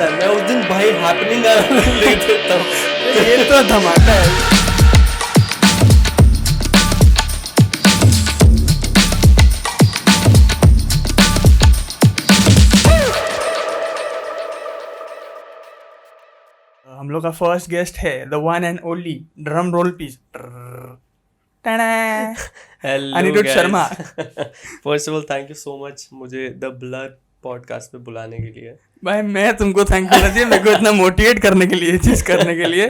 जाता है, मैं उस दिन भाई हैपनिंग लिख देता हूँ। ये तो धमाका है। हम लोग का फर्स्ट गेस्ट है the one and only, drum roll please, Anirudh Sharma. First of all thank you so much मुझे द ब्लर पॉडकास्ट पे बुलाने के लिए। भाई मैं तुमको थैंक करना चाहिए, मेरे को इतना मोटिवेट करने के लिए, चीज करने के लिए।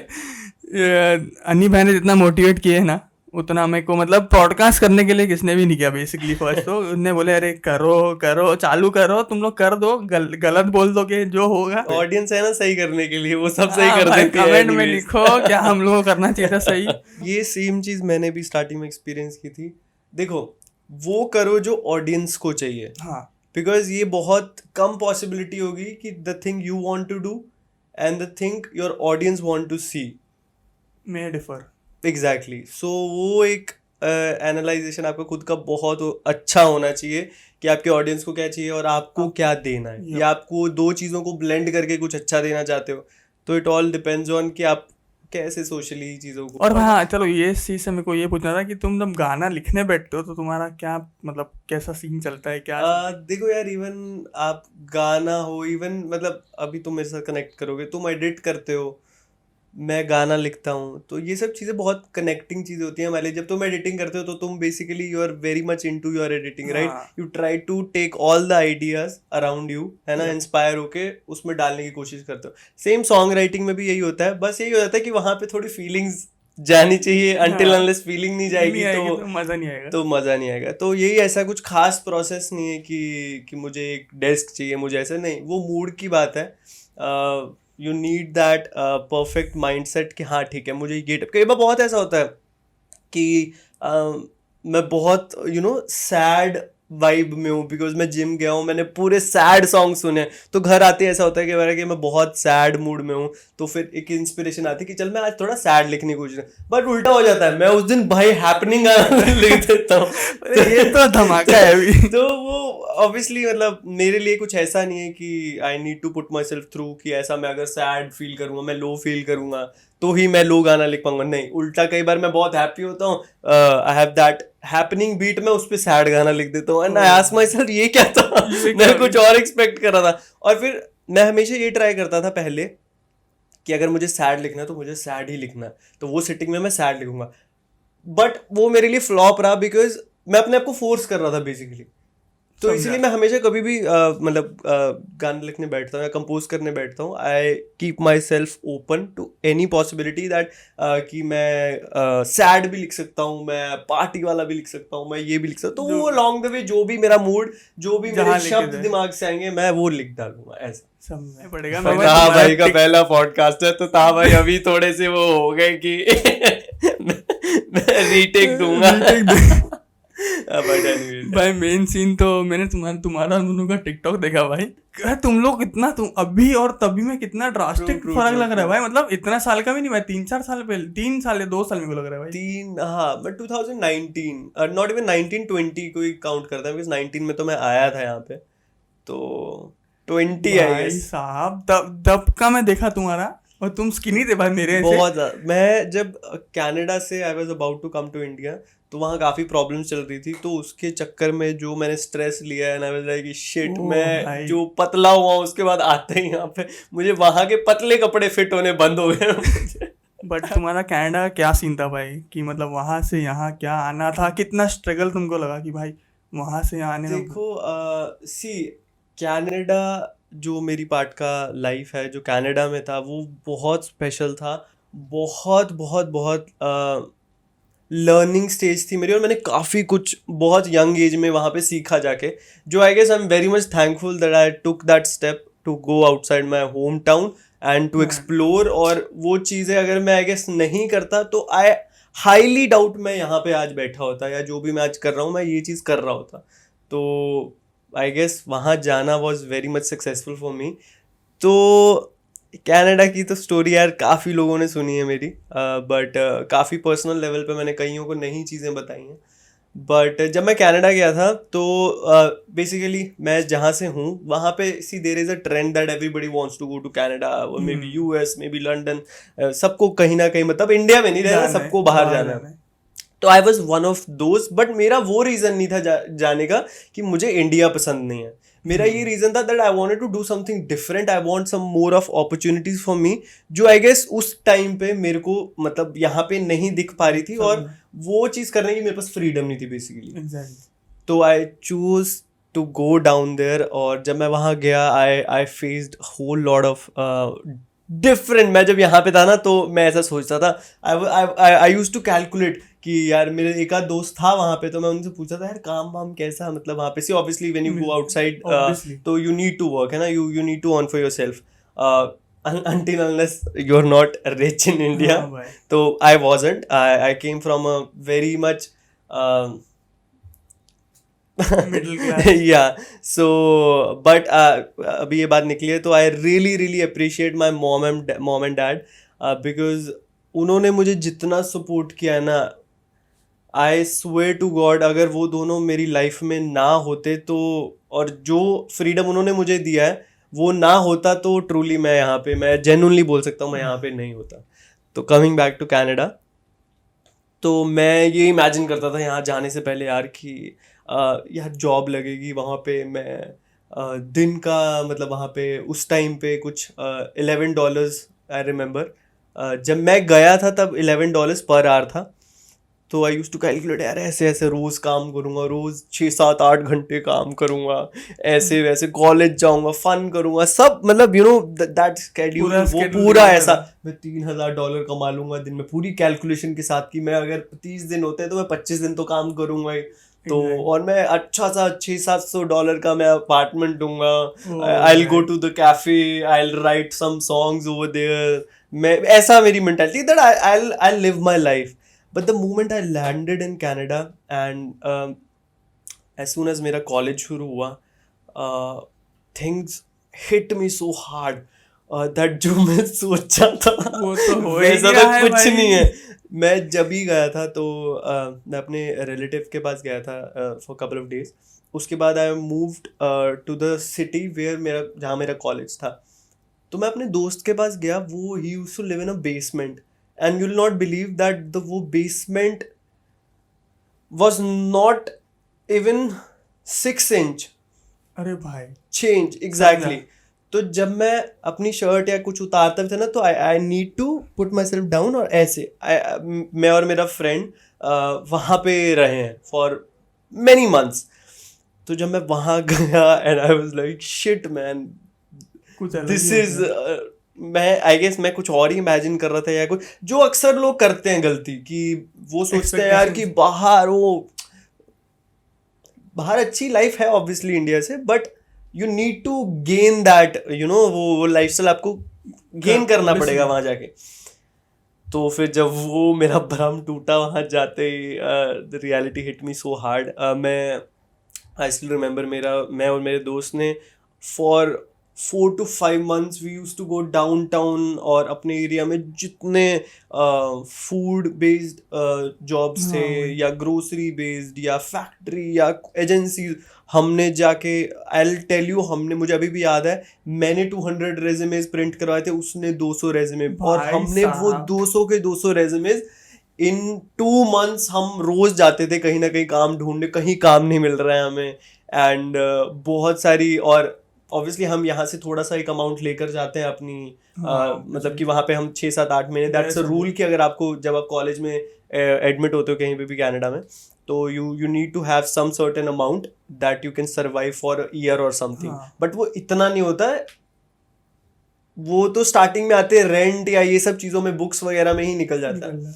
अन्नी भाई ने जितना मोटिवेट किए है ना, उतना मेरे को मतलब पॉडकास्ट करने के लिए किसने भी नहीं किया बेसिकली। फर्स्ट तो उन्होंने बोले अरे करो करो चालू करो, तुम लोग कर दो, गलत बोल दोगे जो होगा। ऑडियंस है ना सही करने के लिए, वो सब सही कर देती है। कमेंट में लिखो क्या हम लोगों को करना चाहिए था सही। ये सेम चीज मैंने भी स्टार्टिंग में एक्सपीरियंस की थी। देखो वो करो जो ऑडियंस को चाहिए, हाँ बिकॉज ये बहुत कम पॉसिबिलिटी होगी कि the thing you want to do and the thing your audience want to see may differ. Exactly. So वो एक एनालाइजेशन आपका खुद का बहुत अच्छा होना चाहिए कि आपके ऑडियंस को क्या चाहिए और आपको क्या देना है, या आपको दो चीज़ों को ब्लेंड करके कुछ अच्छा देना चाहते हो। तो इट ऑल डिपेंड्स ऑन कि आप कैसे सोशली चीज़ों को। और हाँ चलो ये चीज से मेरे को ये पूछना था कि तुम जब गाना लिखने बैठते हो तो तुम्हारा क्या मतलब कैसा सीन चलता है क्या? देखो यार, इवन आप गाना हो, इवन मतलब अभी तुम मेरे साथ कनेक्ट करोगे, तुम एडिट करते हो, मैं गाना लिखता हूँ, तो ये सब चीज़ें बहुत कनेक्टिंग चीज़ें होती हैं हमारे लिए। जब तुम एडिटिंग करते हो तो तुम basically you are very much into your editing, right? You try to take all the ideas around you, है ना, इंस्पायर होके उसमें डालने की कोशिश करते हो। सेम सॉन्ग राइटिंग में भी यही होता है, बस यही हो जाता है कि वहाँ पे थोड़ी फीलिंग्स जानी चाहिए। अनटिल अनलेस फीलिंग नहीं जाएगी तो मजा नहीं आएगा। तो मज़ा नहीं आएगा। तो यही, ऐसा कुछ खास प्रोसेस नहीं है कि मुझे एक डेस्क चाहिए, मुझे ऐसा नहीं, वो मूड की बात है। You need that perfect mindset कि हाँ ठीक है मुझे ये। कई बार बहुत ऐसा होता है कि मैं बहुत सैड वाइब में हूँ, बिकॉज मैं जिम गया हूँ, मैंने पूरे सैड सॉन्ग सुने, तो घर आते ऐसा होता है कि मैं बहुत सैड मूड में हूँ, तो फिर एक इंस्पिरेशन आती है कि चल मैं आज थोड़ा सैड लिखने की कोशिश, बट उल्टा हो जाता है, मैं उस दिन भाई हैपनिंग लिख देता हूँ। ये तो धमाका है अभी। तो वो ऑब्वियसली मतलब मेरे लिए कुछ ऐसा नहीं है कि I need to put myself through, कि ऐसा मैं अगर सैड फील करूंगा, मैं लो फील करूंगा तो ही मैं लो गाना लिख पाऊंगा। नहीं, उल्टा, कई बार मैं बहुत हैप्पी होता हूँ, I have that happening beat, में उस पर सैड गाना लिख देता हूँ, and I ask myself ये क्या था, मैं कुछ और एक्सपेक्ट कर रहा था। और फिर मैं हमेशा ये ट्राई करता था पहले कि अगर मुझे सैड लिखना है तो मुझे सैड ही लिखना है, तो वो सिटिंग में मैं सैड लिखूंगा। बट वो मेरे लिए फ्लॉप रहा, बिकॉज मैं अपने आप को फोर्स कर रहा था बेसिकली। तो इसलिए मैं हमेशा कभी भी मतलब गाने लिखने बैठता हूँ या कंपोज करने बैठता हूँ, I keep myself open to any possibility that कि मैं सैड भी लिख सकता हूँ, मैं पार्टी वाला भी लिख सकता हूँ, मैं ये भी लिख सकता हूँ। तो वो लॉन्ग द वे जो भी मेरा मूड, जो भी मेरे शब्द दिमाग से आएंगे, मैं वो लिख डालूंगा। ऐसा समझना पड़ेगा। ताहा भाई का पहला पॉडकास्ट है, तो ताहा भाई अभी थोड़े से वो हो गए कि मैं रीटेक दूंगा। भाई मेन सीन तो मैंने तुम्हारा दोनों का टिकटॉक देखा भाई, तुम लोग इतना, तुम अभी और तभी में कितना ड्रास्टिक फर्क लग रहा है भाई। मतलब इतना साल का भी नहीं भाई, 3-4 साल पहले, 3 साल या 2 साल में को लग रहा है भाई। हाँ, मैं 2019 नॉट इवन 1920 को ही काउंट करता है, बिकॉज 19 में तो मैं आया था यहाँ पे, तो 20 भाई साहब तब का मैं देखा तुम्हारा, और तुम स्किनी थे भाई मेरे बहुत ज्यादा। मैं जब कनाडा से I was about to come to India, तो वहाँ काफ़ी प्रॉब्लम्स चल रही थी, तो उसके चक्कर में जो मैंने स्ट्रेस लिया है ना, मैं लाइक शिट, मैं जो पतला हुआ उसके बाद आते ही यहाँ पे मुझे वहाँ के पतले कपड़े फिट होने बंद हो गए। बट तुम्हारा कनाडा क्या सीन था भाई, कि मतलब वहाँ से यहाँ क्या आना था, कितना स्ट्रगल तुमको लगा कि भाई वहाँ से यहाँ आने? देखो सी, कनाडा जो मेरी पार्ट का लाइफ है, जो कनाडा में था, वो बहुत स्पेशल था, बहुत बहुत बहुत लर्निंग स्टेज थी मेरी, और मैंने काफ़ी कुछ बहुत यंग एज में वहाँ पे सीखा जाके, जो I guess I am very much thankful that I took that step to go outside my home town and to explore. और वो चीज़ें अगर मैं आई गेस नहीं करता तो आई हाईली डाउट मैं यहाँ पे आज बैठा होता, या जो भी मैं आज कर रहा हूँ मैं ये चीज़ कर रहा होता। तो आई गेस वहाँ जाना was very much successful for me. तो कनाडा की तो स्टोरी यार काफ़ी लोगों ने सुनी है मेरी, बट काफ़ी पर्सनल लेवल पे मैंने कईयों को नई चीज़ें बताई हैं। बट जब मैं कनाडा गया था तो बेसिकली मैं जहाँ से हूँ वहाँ पे see there is a trend that everybody wants to go to Canada, maybe US, maybe London, सबको कहीं ना कहीं मतलब इंडिया में नहीं रहना, जाना है, सबको बाहर जाना है। तो I was one of those, but मेरा वो रीज़न नहीं था जाने का कि मुझे इंडिया पसंद नहीं है। मेरा ये रीज़न था that I wanted to do something different, I want some more of opportunities for me, जो आई गेस उस टाइम पे मेरे को मतलब यहाँ पे नहीं दिख पा रही थी, और वो चीज़ करने की मेरे पास फ्रीडम नहीं थी बेसिकली। तो I choose to go down there, और जब मैं वहाँ गया I faced whole lot of different. मैं जब यहाँ पे था ना तो मैं ऐसा सोचता था, आई यूज टू कैलकुलेट कि यार मेरे एक आध दोस्त था वहाँ पे, तो मैं उनसे पूछा था यार काम वाम कैसा, मतलब वहाँ पे see obviously when you go outside तो यू नीड टू वर्क, है ना, you need to earn for yourself until unless you're not rich in India. So I wasn't. I came from a very much middle class. yeah. So but अभी ये बात निकली है तो I really appreciate my mom and dad because उन्होंने मुझे जितना support किया है ना, आई स्वेयर टू गॉड अगर वो दोनों मेरी लाइफ में ना होते तो, और जो फ्रीडम उन्होंने मुझे दिया है वो ना होता, तो ट्रूली मैं यहाँ पे, मैं जेन्युइनली बोल सकता हूँ मैं यहाँ पे नहीं होता। तो कमिंग बैक टू कनाडा, तो मैं ये इमेजिन करता था यहाँ जाने से पहले यार कि यार जॉब लगेगी वहाँ पे, मैं दिन का मतलब वहाँ पे उस टाइम पे कुछ $11 आई रिमेंबर, जब मैं गया था तब $11 पर आवर था। तो आई यूज टू कैलकुलेट यार ऐसे ऐसे रोज काम करूंगा, रोज 6-7-8 घंटे काम करूंगा, ऐसे वैसे कॉलेज जाऊंगा, फन करूंगा, सब मतलब यू नो दैट स्केड्यूल, वो पूरा ऐसा मैं $3,000 कमा लूंगा दिन में, पूरी कैलकुलेशन के साथ कि मैं अगर 30 दिन होते हैं तो मैं 25 दिन तो काम करूंगा ही। तो और मैं अच्छा सा $600-700 का मैं अपार्टमेंट दूंगा, I will go to the cafe, I will write some songs over there, मैं ऐसा मेरी mentality that I live my life. But the moment I landed in Canada and as soon as मेरा college शुरू हुआ, things hit me so hard that जो मैं सोचा था वो तो हो ही वैसा गया तो है कुछ भाई। नहीं है। मैं जब ही गया था तो मैं अपने रिलेटिव के पास गया था for couple of days। उसके बाद I moved to the city where मेरा, जहाँ मेरा कॉलेज था। तो मैं अपने दोस्त के पास गया, वो ही used to live in a basement, and you'll not believe that वो basement was not even 6 inch, अरे भाई change exactly। तो जब मैं अपनी शर्ट या कुछ उतारता भी था ना तो I need to put myself down, और ऐसे मैं और मेरा फ्रेंड वहाँ पे रहे हैं फॉर मैनी मंथ्स। तो जब मैं वहाँ गया and I was like shit man, this is मैं आई गेस मैं कुछ और ही इमेजिन कर रहा था, या कुछ जो अक्सर लोग करते हैं गलती, कि वो सोचते हैं यार कि बाहर अच्छी लाइफ है ऑब्वियसली इंडिया से, but you need to gain that you know, वो लाइफस्टाइल आपको गेन करना पड़ेगा वहां जाके। तो फिर जब वो मेरा भ्रम टूटा वहां जाते ही, the reality hit me so hard. I still remember मैं और मेरे दोस्त ने for 4 to 5 months we used to go downtown, और अपने एरिया में जितने फूड बेस्ड जॉब्स थे या ग्रोसरी बेस्ड या फैक्ट्री या एजेंसीज, हमने जाके आई टेल यू, हमने, मुझे अभी भी याद है, मैंने 200 रेज्यूमेज प्रिंट करवाए थे, उसने 200 रेज्यूमे, और हमने वो 200 के 200 रेज्यूमेज इन 2 months हम रोज जाते थे कहीं ना कहीं काम ढूंढने, कहीं काम नहीं मिल रहा है हमें, एंड बहुत सारी, और ऑब्वियसली हम यहाँ से थोड़ा सा एक अमाउंट लेकर जाते हैं अपनी, मतलब कि वहाँ पे हम 6-7-8 महीने, दैट्स अ रूल कि अगर आपको, जब आप कॉलेज में एडमिट होते हो कहीं पे भी कनाडा में, तो you need to have some certain amount that you can survive for a year और समथिंग, बट वो इतना नहीं होता है, वो तो स्टार्टिंग में आते हैं रेंट या ये सब चीज़ों में, बुक्स वगैरह में ही निकल जाता है।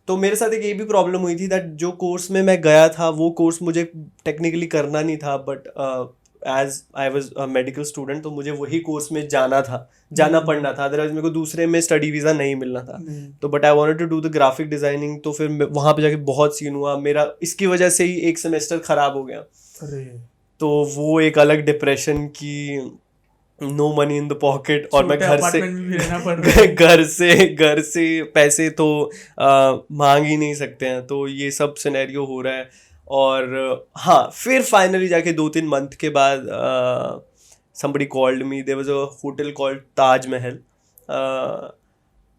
तो मेरे साथ एक ये भी प्रॉब्लम हुई थी दैट जो कोर्स में मैं गया था वो कोर्स मुझे टेक्निकली करना नहीं था, but as I was a medical student तो मुझे वही कोर्स में जाना पड़ना था, अदरवाइज मेरे को दूसरे में स्टडी वीज़ा नहीं मिलना था। तो but I wanted to do the graphic designing, तो फिर वहाँ पे जाके बहुत सीन हुआ मेरा, इसकी वजह से ही एक सेमेस्टर ख़राब हो गया। तो वो एक अलग डिप्रेशन की no money in the pocket, और मैं छोटे घर से अपार्टमेंट में भी रहना पड़ रहा है। घर से पैसे तो मांग ही नहीं सकते हैं, तो ये सब सिनेरियो हो रहा है। और हाँ, फिर फाइनली जाके 2-3 मंथ के बाद somebody called me. There was a hotel called Taj Mahal.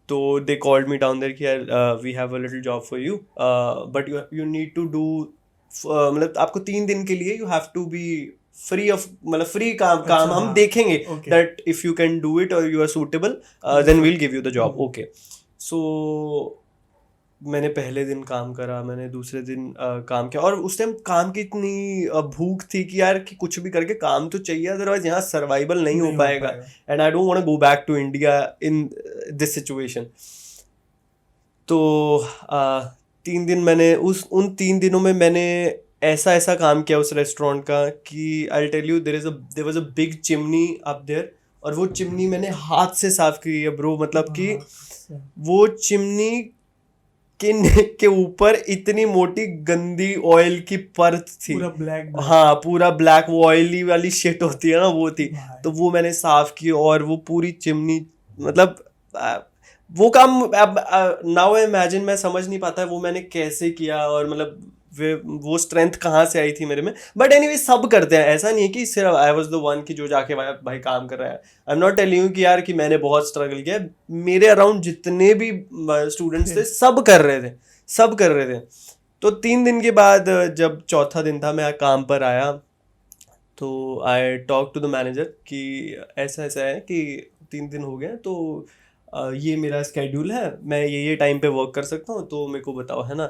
तो they called me down there कि यार we have a little job for you, but you need to do मतलब आपको 3 दिन के लिए you have to be free of, मतलब free काम हम हाँ, देखेंगे okay. that if you can do it or you are suitable, then we'll give you the job. Okay, so मैंने पहले दिन काम करा, मैंने दूसरे दिन काम किया, और उस टाइम काम की इतनी भूख थी कि यार कि कुछ भी करके काम तो चाहिए, अदरवाइज यहाँ सर्वाइवल नहीं हो पाएगा, and I don't want to go back to India in this situation. तो 3 दिन मैंने उन 3 दिनों में मैंने ऐसा काम किया उस रेस्टोरेंट का कि I tell you, there was a big chimney up there, और वो चिमनी मैंने हाथ से साफ की है ब्रो, मतलब कि वो चिमनी के ऊपर इतनी मोटी गंदी ऑयल की परत थी, पूरा ब्लैक। हाँ पूरा ब्लैक, वो ऑयली वाली शिट होती है ना, वो थी। तो वो मैंने साफ की, और वो पूरी चिमनी, मतलब वो काम नाउ आई इमेजिन, मैं समझ नहीं पाता वो मैंने कैसे किया, और मतलब वो स्ट्रेंथ कहाँ से आई थी मेरे में। बट एनीवे सब करते हैं, ऐसा नहीं है कि सिर्फ आई वाज द वन की जो जाके भाई काम कर रहा है। I am not telling you कि यार कि मैंने बहुत स्ट्रगल किया, मेरे अराउंड जितने भी स्टूडेंट्स थे सब कर रहे थे। तो 3 दिन के बाद जब चौथा दिन था, मैं काम पर आया, तो I talk to the manager कि ऐसा है कि 3 दिन हो गए, तो ये मेरा स्केड्यूल है, मैं ये टाइम पे वर्क कर सकता हूँ, तो मेरे को बताओ, है ना।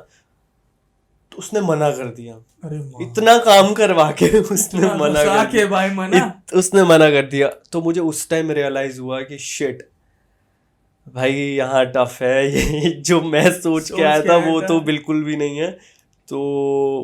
तो उसने मना कर दिया। अरे इतना काम करवा के उसने मना कर दिया भाई, उसने मना कर दिया। तो मुझे उस टाइम रियलाइज हुआ कि शिट भाई, यहाँ टफ है, ये जो मैं सोच के आया था वो तो बिल्कुल भी नहीं है। तो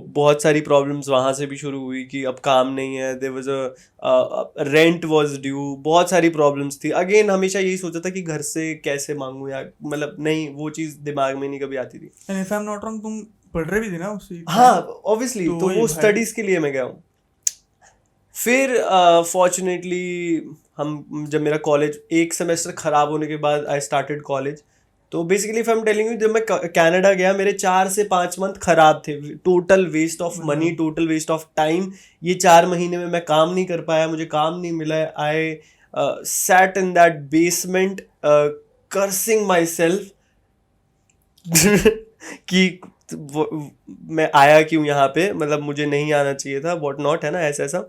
बहुत सारी प्रॉब्लम्स वहाँ से भी शुरू हुई कि अब काम नहीं है, there was a rent was due, बहुत सारी प्रॉब्लम्स थी। अगेन हमेशा यही सोचा था कि घर से कैसे मांगूं यार, मतलब नहीं, वो चीज़ दिमाग में नहीं कभी आती थी। And if I am not wrong, तुम पढ़ रहे भी थे ना उसी? हाँ ऑब्वियसली, तो वो स्टडीज़ के लिए मैं गया हूँ। फिर फॉर्चुनेटली जब मेरा कॉलेज एक सेमेस्टर ख़राब होने के बाद आई स्टार्टेड कॉलेज। तो basically if I am telling you, जब मैं कनाडा गया, मेरे 4 से 5 मंथ ख़राब थे, total waste of money, total waste of time. ये 4 महीने में मैं काम नहीं कर पाया, मुझे काम नहीं मिला। I sat in that basement cursing my self कि मैं आया क्यों यहाँ पे, मतलब मुझे नहीं आना चाहिए था, वॉट नॉट, है ना, ऐसा।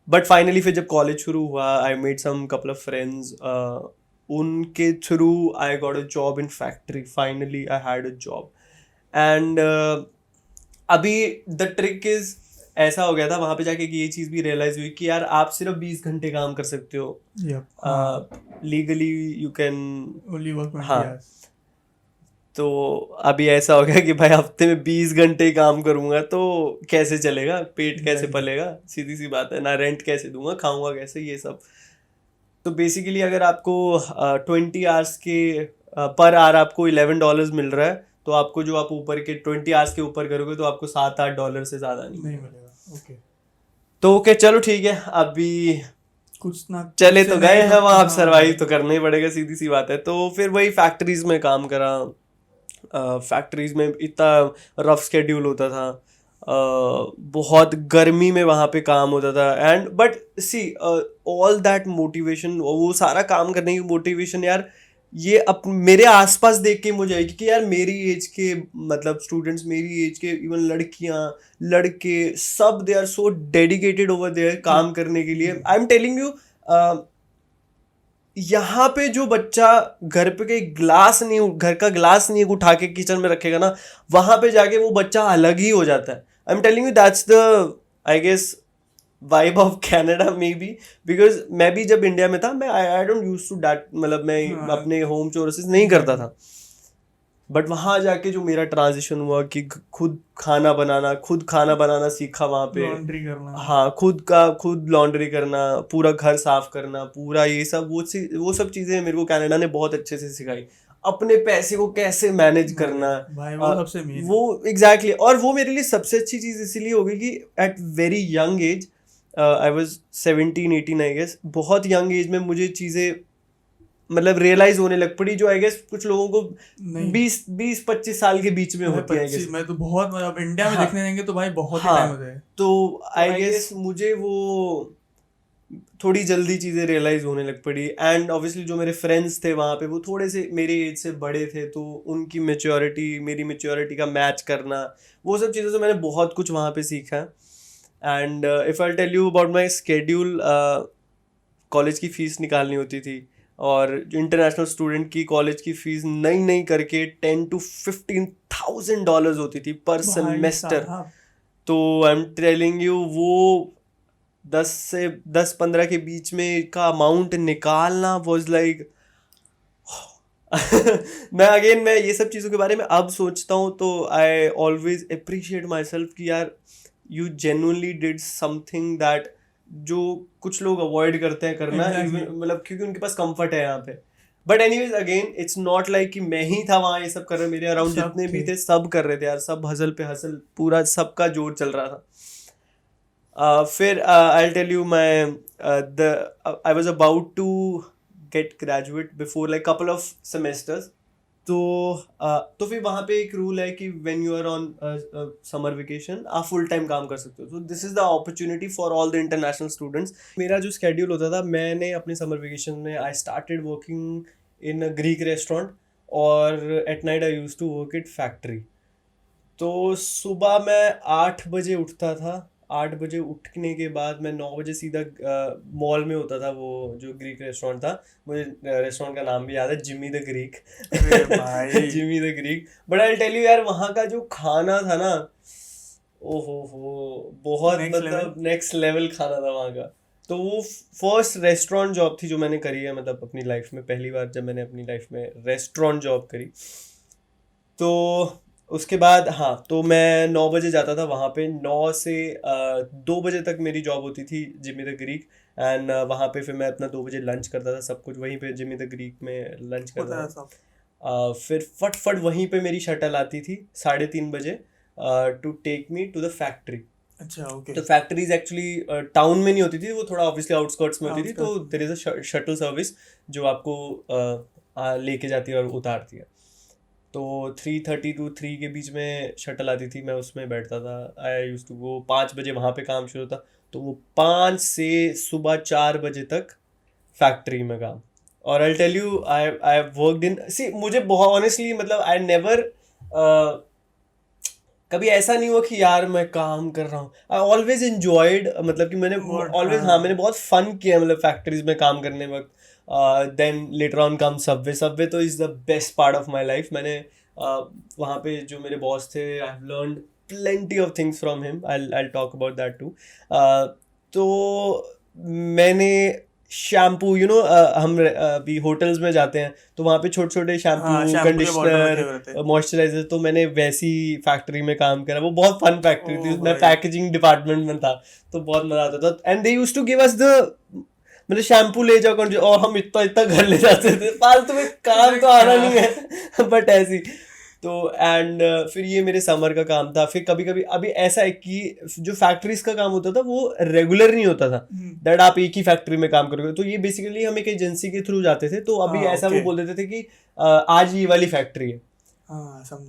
बट फाइनली फिर जब कॉलेज शुरू हुआ, I made some couple of friends, उनके through I got a job in factory. Finally I had a job, and अभी द ट्रिक इज, ऐसा हो गया था वहाँ पे जाके कि ये चीज़ भी रियलाइज हुई कि यार आप सिर्फ 20 घंटे काम कर सकते हो, legally you can only work 20 हाँ। hours। तो अभी ऐसा हो गया कि भाई हफ्ते में 20 घंटे ही काम करूंगा तो कैसे चलेगा, पेट कैसे पलेगा, सीधी सी बात है ना, रेंट कैसे दूंगा, खाऊंगा कैसे, ये सब। तो बेसिकली अगर आपको 20 आवर्स के पर आवर आपको $11 मिल रहा है, तो आपको जो आप ऊपर के 20 आवर्स के ऊपर करोगे तो आपको $7-8 से ज़्यादा नहीं मिलेगा। ओके, तो ओके चलो ठीक है, अभी कुछ ना चले तो गए हैं वहाँ, आप सर्वाइव तो करना ही पड़ेगा, सीधी सी बात है। तो फिर वही फैक्ट्रीज में काम करा। फैक्ट्रीज में इतना रफ स्केड्यूल होता था, बहुत गर्मी में वहाँ पे काम होता था। And but see all that motivation, वो सारा काम करने की मोटिवेशन यार, ये मेरे आसपास देख के मुझे आई कि यार मेरी एज के, मतलब स्टूडेंट्स मेरी एज के, इवन लड़कियां लड़के सब, they are so dedicated over there काम करने के लिए। आई एम टेलिंग यू, यहाँ पे जो बच्चा घर पे घर का ग्लास नहीं उठा के किचन में रखेगा ना, वहां पे जाके वो बच्चा अलग ही हो जाता है। I am telling you that's the, I guess, vibe of Canada maybe, because मैं भी जब इंडिया में था, मैं I don't use to that, मतलब मैं अपने होम चोरसेस नहीं करता था। बट वहाँ जाके जो मेरा ट्रांजिशन हुआ कि खुद खाना बनाना सीखा वहाँ पे, लॉन्ड्री करना, हाँ खुद लॉन्ड्री करना, पूरा घर साफ करना, पूरा ये सब वो सब चीज़ें मेरे को कनाडा ने बहुत अच्छे से सिखाई। अपने पैसे को कैसे मैनेज करना, भाई वो सबसे मेन, वो एग्जैक्टली। और वो मेरे लिए सबसे अच्छी चीज़ इसीलिए हो गई कि at very young age I was 17-18 I guess. बहुत यंग एज में मुझे चीज़ें मतलब रियलाइज होने लग पड़ी, जो आई गेस कुछ लोगों को नहीं 20-25 साल के बीच में होती है आई गेस. मैं तो बहुत मतलब इंडिया में हाँ. देखने जाएंगे तो भाई बहुत ही हाँ. टाइम हो जाएगा. तो आई गेस मुझे वो थोड़ी जल्दी चीज़ें रियलाइज होने लग पड़ी. एंड ऑब्वियसली जो मेरे फ्रेंड्स थे वहाँ पे वो थोड़े से मेरी एज से बड़े थे, तो उनकी मेच्योरिटी मेरी मेच्योरिटी का मैच करना, वो सब चीज़ों से मैंने बहुत कुछ वहाँ पे सीखा. And if I tell you about my schedule, college की फ़ीस निकालनी होती थी, और इंटरनेशनल स्टूडेंट की कॉलेज की फ़ीस नई नई करके $10,000 to $15,000 होती थी पर सेमेस्टर. तो आई एम टेलिंग यू, वो 10 से 15 के बीच में का अमाउंट निकालना वॉज लाइक मैं ये सब चीज़ों के बारे में अब सोचता हूँ तो I always appreciate my self कि यार you genuinely did something that जो कुछ लोग अवॉइड करते हैं करना, मतलब क्योंकि उनके पास कंफर्ट है यहाँ पे. But anyways again it's not like कि मैं ही था वहाँ ये सब कर रहा. मेरे अराउंड जितने भी थे सब कर रहे थे यार, सब हसल पे हसल, पूरा सबका जोर चल रहा था. फिर I'll tell you I was about to get graduate before like couple of semesters. तो फिर वहाँ पे एक रूल है कि when you are on summer vacation आप फुल टाइम काम कर सकते हो. तो this is the opportunity for all the international students. मेरा जो स्केड्यूल होता था, मैंने अपने समर वेकेशन में I started working in a Greek restaurant, और at night I use to work at factory. तो सुबह मैं 8 बजे उठता था. 8 बजे उठने के बाद मैं 9 बजे सीधा मॉल में होता था, वो जो ग्रीक रेस्टोरेंट था. मुझे रेस्टोरेंट का नाम भी याद है, Jimmy the Greek. Jimmy the Greek. But I tell you यार, वहाँ का जो खाना था ना, ओहो बहुत मतलब नेक्स्ट लेवल खाना था वहाँ का. तो वो फर्स्ट रेस्टोरेंट जॉब थी जो मैंने करी है, मतलब अपनी लाइफ में पहली बार जब मैंने अपनी लाइफ में रेस्टोरेंट जॉब करी. तो उसके बाद हाँ, तो मैं 9 बजे जाता था वहाँ पे. 9 से 2 बजे तक मेरी जॉब होती थी जिमी द ग्रीक. एंड वहाँ पे फिर मैं अपना 2 बजे लंच करता था, सब कुछ वहीं पे जिमी द ग्रीक में लंच करता था. फिर फट वहीं पे मेरी शटल आती थी 3:30 बजे to take me to the factory. अच्छा, ओके. तो फैक्ट्रीज एक्चुअली टाउन में नहीं होती थी, वो थोड़ा ऑब्वियसली आउटस्कर्ट्स में होती थी. तो there is a shuttle service जो आपको लेके जाती है और उतारती है. तो 3:30 to 3 के बीच में शटल आती थी, मैं उसमें बैठता था. I use to go. 5 बजे वहाँ पे काम शुरू होता, तो वो 5 से सुबह 4 बजे तक फैक्ट्री में काम. और I tell you, I worked in, see मुझे बहुत ऑनेस्टली मतलब आई नेवर कभी ऐसा नहीं हुआ कि यार मैं काम कर रहा हूँ. आई ऑलवेज इंजॉयड, मतलब कि मैंने ऑलवेज मैंने बहुत फन किया मतलब फैक्ट्रीज में काम करने वक्त. Then later on come Subway तो is the best part of my life. मैंने वहाँ पे जो मेरे बॉस थे, I have learned plenty of things from him. I talk about that too. तो मैंने शैम्पू, हम अभी होटल्स में जाते हैं तो वहाँ पे छोटे छोटे शैम्पू, कंडीशनर, मॉइस्चराइजर, तो मैंने वैसी फैक्ट्री में काम करा. वो बहुत फन फैक्ट्री थी. मैं पैकेजिंग डिपार्टमेंट में था, तो बहुत मजा आता था. And they used to give us the मतलब शैम्पू ले जाओ और हम इतना घर ले जाते थे. फालतू में काम तो आना नहीं है बट ऐसी. तो एंड फिर ये मेरे समर का काम था. फिर कभी कभी अभी ऐसा है कि जो फैक्ट्रीज का काम होता था वो रेगुलर नहीं होता था, दैट आप एक ही फैक्ट्री में काम करोगे. तो ये बेसिकली हम एक एजेंसी के थ्रू जाते थे. तो अभी ऐसा वो बोल देते थे कि आज ये वाली फैक्ट्री है.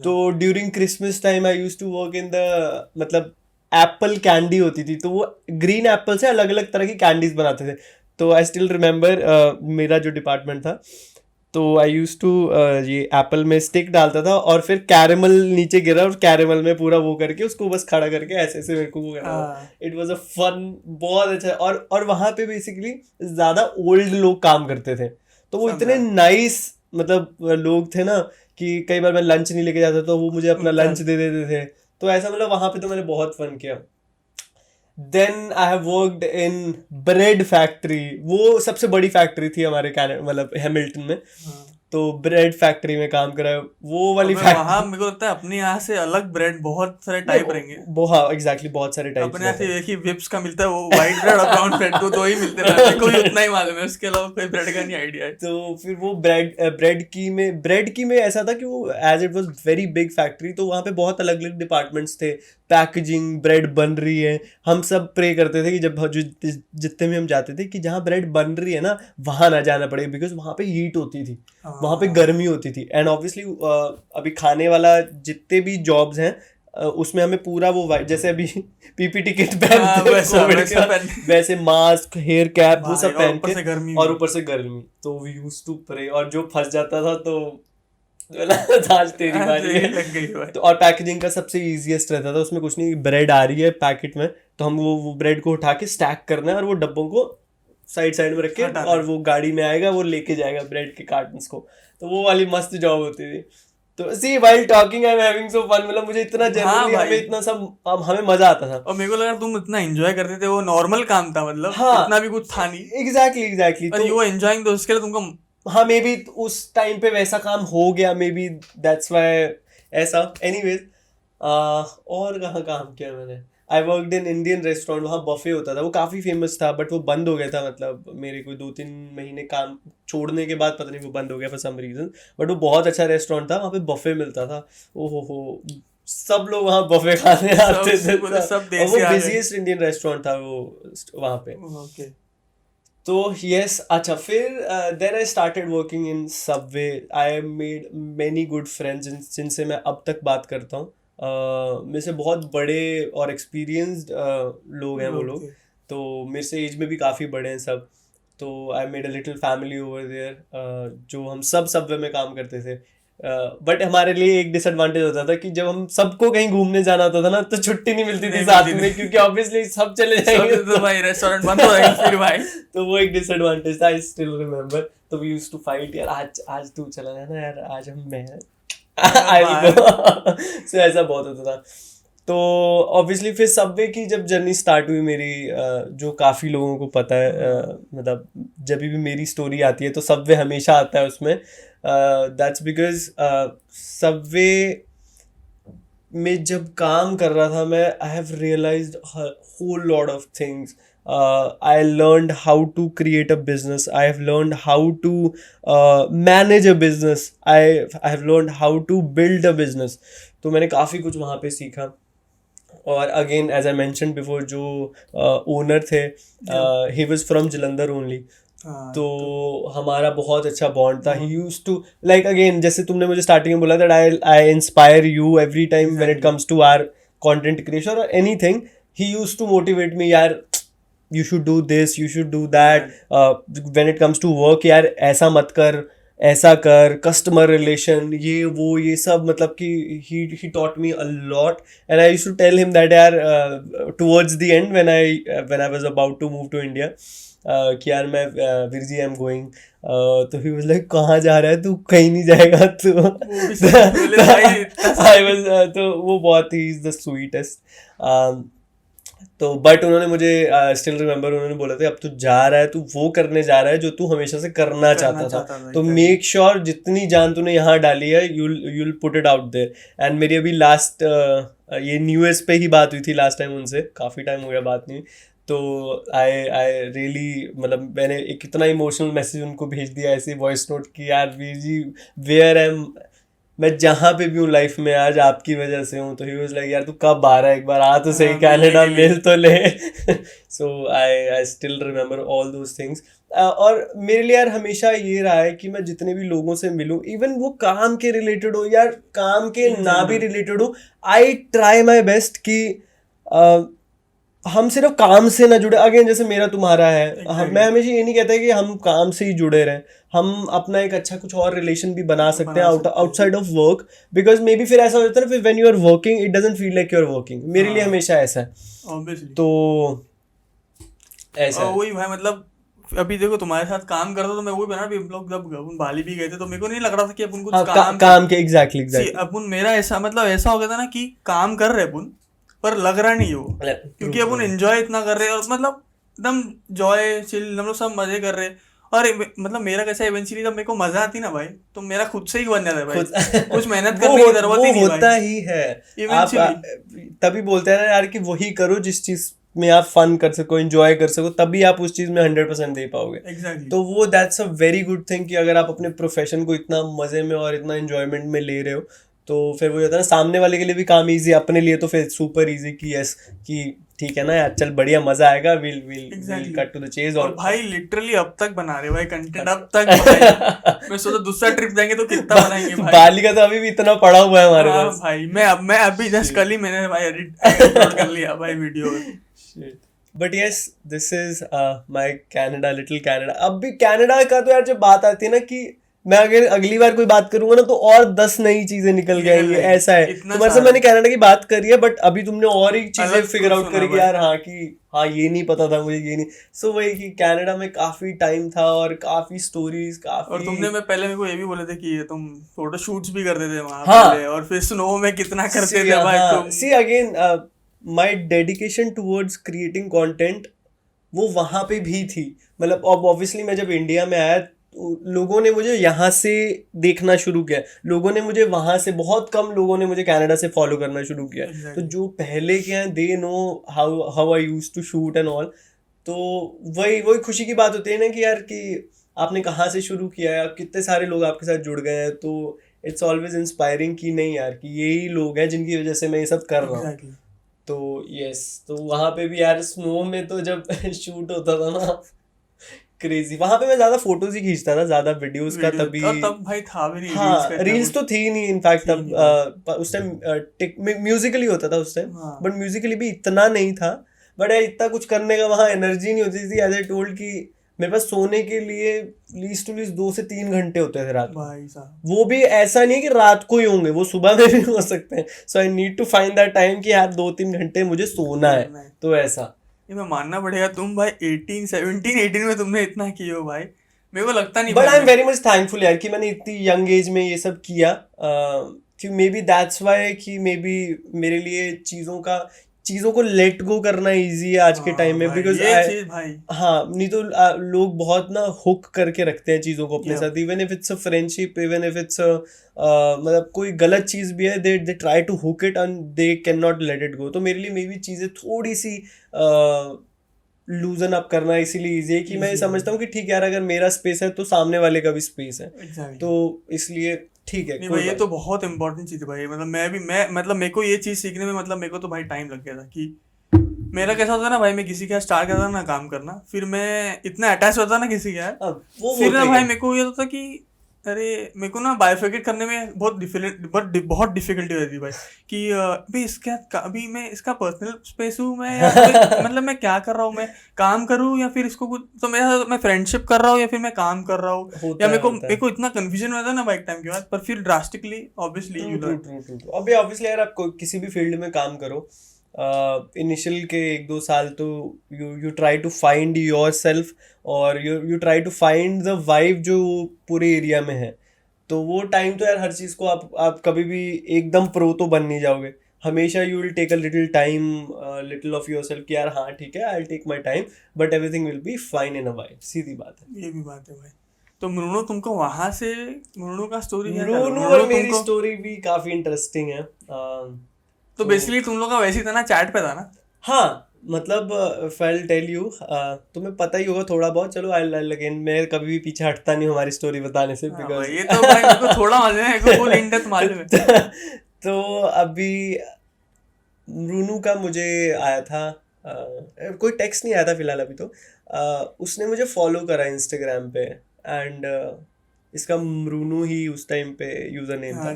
तो during Christmas time I used to work in the, मतलब एप्पल कैंडी होती थी, तो वो ग्रीन एप्पल से अलग अलग तरह की कैंडीज बनाते थे. तो आई स्टिल रिमेंबर मेरा जो डिपार्टमेंट था, तो आई यूज टू ये एप्पल में स्टिक डालता था और फिर कैरेमल नीचे गिरा और कैरेमल में पूरा वो करके उसको बस खड़ा करके ऐसे ऐसे मेरे को वो करना. इट वाज अ फन, बहुत अच्छा. और वहाँ पे बेसिकली ज़्यादा ओल्ड लोग काम करते थे, तो वो इतने नाइस मतलब लोग थे ना कि कई बार मैं लंच नहीं लेके जाता तो वो मुझे अपना लंच दे देते थे. तो ऐसा मतलब वहाँ पे तो मैंने बहुत फन किया. Then I have worked in bread factory. वो सबसे बड़ी फैक्ट्री थी हमारे मतलब हैमिल्टन में. तो ब्रेड फैक्ट्री में काम करा है, वो वाली वहाँ मेरे को लगता है अपने यहाँ से अलग ब्रेड बहुत सारे टाइप रहेंगे। हाँ एग्जैक्टली, बहुत सारे टाइप। अपने यहाँ से एक ही विप्स का मिलता है, वो व्हाइट ब्रेड और ब्राउन ब्रेड, तो दो ही मिलते हैं, मेरे को भी उतना ही मालूम है, उसके अलावा कोई ब्रेड का नहीं आइडिया है। तो फिर वो ब्रेड की में ऐसा था कि वो as it was very big factory, तो वहाँ पे बहुत अलग अलग डिपार्टमेंट्स थे, पैकेजिंग, ब्रेड बन रही है, हम सब प्रे करते थे कि जब जितने भी हम जाते थे कि जहाँ ब्रेड बन रही है ना वहाँ ना जाना पड़े, बिकॉज वहाँ पे हीट होती थी, वहाँ पे गर्मी होती थी। एंड ऑब्वियसली अभी खाने वाला जितने भी जॉब्स हैं उसमें हमें पूरा वो जैसे अभी पीपीटी किट पहनते हैं वैसे मास्क, हेयर कैप, वो सब पहन के, और ऊपर से गर्मी, तो वी यूज्ड टू प्रे, और जो फंस जाता था तो आज तेरी बारी है। तो और पैकेजिंग का सबसे इजीएस्ट रहता था, उसमें कुछ नहीं, ब्रेड आ रही है पैकेट में तो हम वो ब्रेड को उठा के स्टैक करना है और वो डब्बों को साइड में रख के, और वो गाड़ी में आएगा, वो लेके जाएगा ब्रेड के कार्टन्स को। तो वो वाली मस्त जॉब होती थी। तो see while talking I am having so fun, मतलब मुझे इतना जनरली हमें इतना सब हमें मजा आता था, और मेरे को लगा तुम इतना एंजॉय करते थे, वो नॉर्मल काम था, मतलब इतना भी कुछ था नहीं। एग्जैक्टली तो यू एंजॉयिंग, तो उसके लिए तुमको हाँ मे बी उस टाइम पे वैसा काम हो गया, मे बी दैट्स व्हाई ऐसा। एनीवेज और कहाँ काम किया मैंने, आई वर्कड इन इंडियन रेस्टोरेंट, वहाँ बफे होता था, वो काफ़ी फेमस था बट वो बंद हो गया था, मतलब मेरे कोई 2-3 महीने काम छोड़ने के बाद पता नहीं वो बंद हो गया फॉर सम रीजन, बट वो बहुत अच्छा रेस्टोरेंट था, वहाँ पे बफे मिलता था। ओहो सब लोग वहाँ बफे खाने आते थे, वो बिजीएस्ट इंडियन रेस्टोरेंट था वो वहाँ पे। तो यस, अच्छा फिर then I started working in Subway, I made many good friends जिनसे मैं अब तक बात करता हूँ। मेरे से बहुत बड़े और एक्सपीरियंस्ड लोग हैं वो लोग, तो मेरे से एज में भी काफ़ी बड़े हैं सब। तो I made a little family over there, जो हम सब सबवे में काम करते थे। बट हमारे लिए एक डिसएडवांटेज होता था कि जब हम सबको कहीं घूमने जाना होता था ना तो छुट्टी नहीं मिलती थी साथ में, क्योंकि ऑब्वियसली सब चले जाएंगे तो भाई रेस्टोरेंट बंद हो जाएगा फिर भाई। तो वो एक डिसएडवांटेज था, आई स्टिल रिमेम्बर। तो वी यूज्ड टू फाइट, यार आज तू चला जाना यार, आज हम मैं सो ऐसा बहुत होता था। तो ऑब्वियसली फिर सबवे की जब जर्नी स्टार्ट हुई मेरी, जो काफ़ी लोगों को पता है, मतलब जब भी मेरी स्टोरी आती है तो सबवे हमेशा आता है उसमें। दैट्स बिकॉज सबवे में जब काम कर रहा था मैं, I have realized whole lot of things. I learned how to create a business. I have learned how to manage a business. I have learned how to build a business. तो मैंने काफ़ी कुछ वहाँ पे सीखा। और again as I mention before, जो owner थे he was from Jalandhar only, तो हमारा बहुत अच्छा बॉन्ड था। He used to like, again जैसे तुमने मुझे स्टार्टिंग में बोला था, I inspire you every time when it comes to our content creation और anything, he used to motivate me, यार you should do this, you should do that, when it comes to work यार ऐसा मत कर, ऐसा कर, customer relation, ये वो ये सब, मतलब कि he taught me a lot and I used to tell him that यार towards the end when I was about to move to India, कि यार मैं Veer ji I am going, तो ही वाज लाइक कहाँ जा रहा है तू, कहीं नहीं जाएगा तू। तो वो बहुत ही इज द स्वीटेस्ट। तो बट उन्होंने मुझे स्टिल रिमेम्बर, उन्होंने बोला था अब तू जा रहा है, तू वो करने जा रहा है जो तू हमेशा से करना चाहता था, तो मेक श्योर जितनी जान तूने यहाँ डाली है you'll put it out there। And मेरी अभी लास्ट ये न्यूएस पे ही बात हुई थी लास्ट टाइम उनसे, काफ़ी टाइम हो गया बात नहीं, तो आई रियली, मतलब मैंने एक इतना इमोशनल मैसेज उनको भेज दिया ऐसे वॉइस नोट की, यार वीर जी वेयर एम, मैं जहाँ पे भी हूँ लाइफ में आज आपकी वजह से हूँ। तो ही वाज लाइक यार तू कब आ रहा है, एक बार आ तो सही, कनाडा मिल तो ले। So I still remember all those things. और मेरे लिए यार हमेशा ये रहा है कि मैं जितने भी लोगों से मिलूँ, इवन वो काम के रिलेटेड हो यार काम के ना भी रिलेटेड हो, आई ट्राई माई बेस्ट कि हम सिर्फ काम से ना जुड़े। अगेन जैसे मेरा तुम्हारा है, मैं हमेशा ये नहीं कहता कि हम काम से ही जुड़े रहें, हम अपना एक अच्छा कुछ और रिलेशन भी बना सकते हैं outside of work, because maybe फिर ऐसा होता है ना, फिर when you are working it doesn't feel like you are working. मेरे लिए हमेशा ऐसा है, तो ऐसा वही है। मतलब अभी देखो तुम्हारे साथ काम करता तो मैं वही बना, हम लोग जब अपन बाली भी गए थे तो मेरे को नहीं लग रहा था कि अपन कुछ काम के एग्जैक्टली अपन, मेरा ऐसा मतलब ऐसा हो गया था ना कि काम कर रहे अपन पर लग रहा नहीं हो, क्योंकि अपन एंजॉय इतना कर रहे हैं और मतलब एकदम जॉय चिल, हम लोग सब मजे कर रहे हैं। और मतलब मेरा कैसा इवेंचुअली जब मेरे को मजा आती ना भाई तो मेरा खुद से ही बन जाता है भाई, कुछ मेहनत करने की जरूरत ही नहीं होता भाई ही है। आप इवेंचुअली। तभी बोलते हैं ना यार कि वही करो जिस चीज में आप फन कर सको, एंजॉय कर सको, तभी आप उस चीज में 100% दे पाओगे। एग्जैक्टली। तो वो that's a very good thing कि अगर आप अपने प्रोफेशन को इतना मजे में और इतना एंजॉयमेंट में ले रहे हो तो फिर वो होता है ना, सामने वाले के लिए भी काम इजी, अपने लिए तो फिर सुपर इजी कि यस कि ठीक है ना यार, चल बढ़िया मजा आएगा, will Exactly. Cut to the chase. और भाई लिटरली अब तक बना रहे भाई कंटेंट, अब तक भाई मैं सोचा दूसरा ट्रिप जाएंगे तो कितना बनाएंगे भाई। बाली का तो अभी भी इतना पड़ा हुआ है हमारे हाँ पास भाई मैं अभी जस्ट कल ही मैंने भाई एडिट अपलोड कर लिया भाई video. But yes this is my Canada, little Canada. अब भी कैनेडा का तो यार जब बात आती है ना कि मैं अगर अगली बार कोई बात करूंगा ना तो और 10 नई चीजें निकल जाएंगी, ऐसा है। तुम्हारे से मैंने कनाडा की बात करी है बट अभी तुमने और ही चीजें फिगर आउट करी कि यार हाँ कि हाँ ये नहीं पता था मुझे, ये नहीं। सो वही कि कनाडा में काफी टाइम था और काफी स्टोरीज काफी। और तुमने मैं पहले मेरे को ये भी बोले थे कि तुम फोटो शूट्स भी करते थे वहां हाँ, पहले, और फिर स्नो में कितना करते थे भाई तुम। See again my dedication towards creating content वो वहां पे भी थी। मतलब अब ऑब्वियसली मैं जब इंडिया में आया तो लोगों ने मुझे यहाँ से देखना शुरू किया, लोगों ने मुझे वहां से, बहुत कम लोगों ने मुझे कनाडा से फॉलो करना शुरू किया। Exactly. तो जो पहले के हैं they know how I used to shoot and all. तो वही खुशी की बात होती है ना कि यार कि आपने कहाँ से शुरू किया है, कितने सारे लोग आपके साथ जुड़ गए हैं। तो इट्स ऑलवेज इंस्पायरिंग कि नहीं यार कि यही लोग हैं जिनकी वजह से मैं ये सब कर रहा हूँ। Exactly. तो यस, तो वहां पे भी यार स्नो में तो जब शूट होता था ना क्रेजी। वहां पे मैं ज्यादा फोटोज ही खींचता था, ज्यादा वीडियोस का तभी। और तब भाई था भी नहीं हाँ रील्स रील्स तो थी नहीं इनफैक्ट तब। उस टाइम म्यूजिकली होता था उस टाइम, हाँ। बट म्यूजिकली भी इतना नहीं था। बट यार इतना कुछ करने का वहाँ एनर्जी नहीं होती थी। एज आई टोल्ड कि मेरे पास सोने के लिए लीस्ट टू लीस्ट 2 से 3 घंटे होते थे रात को। भाई साहब वो भी ऐसा नहीं कि रात को ही होंगे, वो सुबह में भी हो सकते हैं। So I need to find that time कि यार 2-3 घंटे मुझे सोना है। तो ऐसा ये मैं मानना पड़ेगा, तुम भाई 18 में तुमने इतना किए हो भाई, मेरे को लगता नहीं। But I am very much thankful यार कि मैंने इतनी यंग एज में ये सब किया। कि मे बी दैट्स वाई कि मे बी मेरे लिए चीज़ों को लेट गो करना इजी है आज के टाइम में। बिकॉज हाँ नहीं तो लोग बहुत ना हुक करके रखते हैं चीज़ों को अपने साथ। Even if it's a friendship, even if it's मतलब कोई गलत चीज़ भी है, they try to hook it and they can not let it go. तो मेरे लिए मे बी चीज़ें थोड़ी सी लूजन अप करना इसीलिए ईजी है कि मैं समझता हूँ कि ठीक है यार, अगर मेरा स्पेस है तो सामने वाले का भी स्पेस है। तो इसलिए ठीक है। भाई ये तो बहुत इंपॉर्टेंट चीज़ है भाई। मतलब मैं मतलब मेरे को ये चीज़ सीखने में, मतलब मेरे को तो भाई टाइम लग गया था कि मेरा कैसा होता है ना भाई, मैं किसी के साथ स्टार्ट करता ना काम करना, फिर मैं इतना अटैच होता ना किसी के साथ, फिर ना भाई मेरे को ये होता कि अरे मेरे को ना बायोफिकेट करने में बहुत डिफिकल्टी होती है भाई कि भाई इसका अभी मैं इसका पर्सनल स्पेस हूँ मैं, या मतलब मैं क्या कर रहा हूँ, मैं काम करूँ या फिर इसको कुछ, तो मैं फ्रेंडशिप कर रहा हूँ या फिर मैं काम कर रहा हूँ, या मेरे को इतना कंफ्यूजन होता है ना भाई एक टाइम के बाद। पर फिर ड्रास्टिकली ऑब्वियसली अभी ऑब्वियसली यार आप किसी भी फील्ड में काम करो, इनिशियल के 1-2 साल तो you try to find yourself और you try to find the vibe जो पूरे एरिया में है। तो वो टाइम तो यार हर चीज़ को आप कभी भी एकदम प्रो तो बन नहीं जाओगे। हमेशा you will take a little time, little of yourself कि यार हाँ ठीक है, I will take my time but everything will be fine in a vibe. सीधी बात है, ये भी बात है भाई। तो मृणु तुमको वहां से, मृणु का स्टोरी है, मृणु और मेरी स्टोरी भी काफ़ी इंटरेस्टिंग है। तो बेसिकली तुम लोग का वैसे ही था ना, चैट पे था ना? हाँ मतलब आई टेल यू, तुम्हें पता ही होगा थोड़ा बहुत। चलो आई अगेन, मैं कभी भी पीछे हटता नहीं हमारी स्टोरी बताने से, बिकॉज़ ये तो भाई मेरे को थोड़ा मालूम है, मेरे को फुल इन डेप्थ मालूम है। तो अभी रूनू का मुझे आया था, कोई टेक्स्ट नहीं आया था फिलहाल अभी तो। उसने मुझे फॉलो करा इंस्टाग्राम पे एंड इसका रूनू ही उस टाइम पे यूजर नेम था।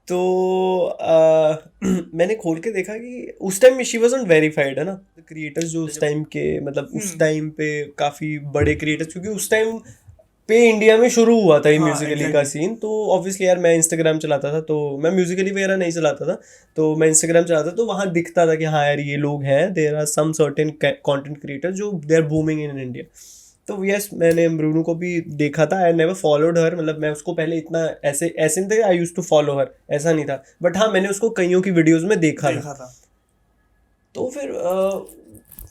तो मैंने खोल के देखा कि उस टाइम शी वाज़न्ट वेरीफाइड है ना, क्रिएटर्स जो उस टाइम के, मतलब उस टाइम पे काफ़ी बड़े क्रिएटर्स, क्योंकि उस टाइम पे इंडिया में शुरू हुआ था ये म्यूजिकली का सीन। तो ऑब्वियसली यार मैं इंस्टाग्राम चलाता था, तो मैं म्यूजिकली वगैरह नहीं चलाता था, तो मैं इंस्टाग्राम चलाता था। तो वहाँ दिखता था कि हाँ यार ये लोग हैं, there are some certain content creators जो they are booming in India. तो यस मैंने मृणु को भी देखा था। आई नेवर फॉलोड हर, मतलब मैं उसको पहले इतना ऐसे नहीं था, I used to follow her, ऐसा नहीं था। बट हाँ मैंने उसको कईयों की वीडियोस में देखा था। तो फिर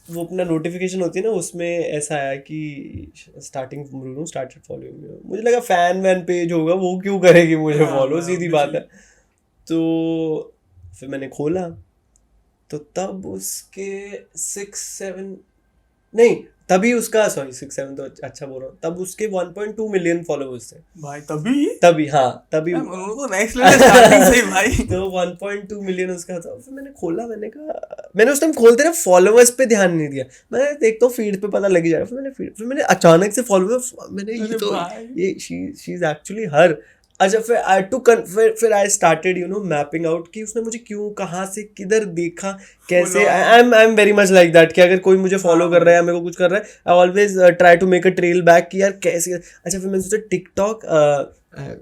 वो अपना नोटिफिकेशन होती है ना, उसमें ऐसा आया कि starting Bruno started following me. मुझे लगा फैन वैन पेज होगा, वो क्यों करेगी मुझे हाँ, फॉलो, हाँ, सीधी बात है। तो फिर मैंने खोला, तो तब उसके 6-7 नहीं, तभी उसका सॉरी 6-7 तो अच्छा बोल रहा हूँ, तब उसके 1.2 मिलियन फॉलोअर्स थे भाई तभी तभी। हाँ तभी उनको नेक्स्ट लेवल स्टार्टिंग से ही भाई। तो 1.2 मिलियन उसका था। फिर मैंने खोला, मैंने कहा, मैंने उस टाइम खोलते ना फॉलोअर्स पे ध्यान नहीं दिया, मैं देखता हूँ फीड पे पता लग ही जाएगा। फिर मैंने अचानक से फॉलोअर्स, मैंने ये अरे तो भाई। ये शी इज एक्चुअली हर। अच्छा, फिर आई स्टार्टेड मैपिंग आउट कि उसने मुझे क्यों, कहाँ से, किधर देखा, कैसे। आई am very much like that कि अगर कोई मुझे फॉलो कर रहा है या मेरे को कुछ कर रहा है, I always try to make a trail back कि यार कैसे। अच्छा, फिर मैंने सोचा टिकटॉक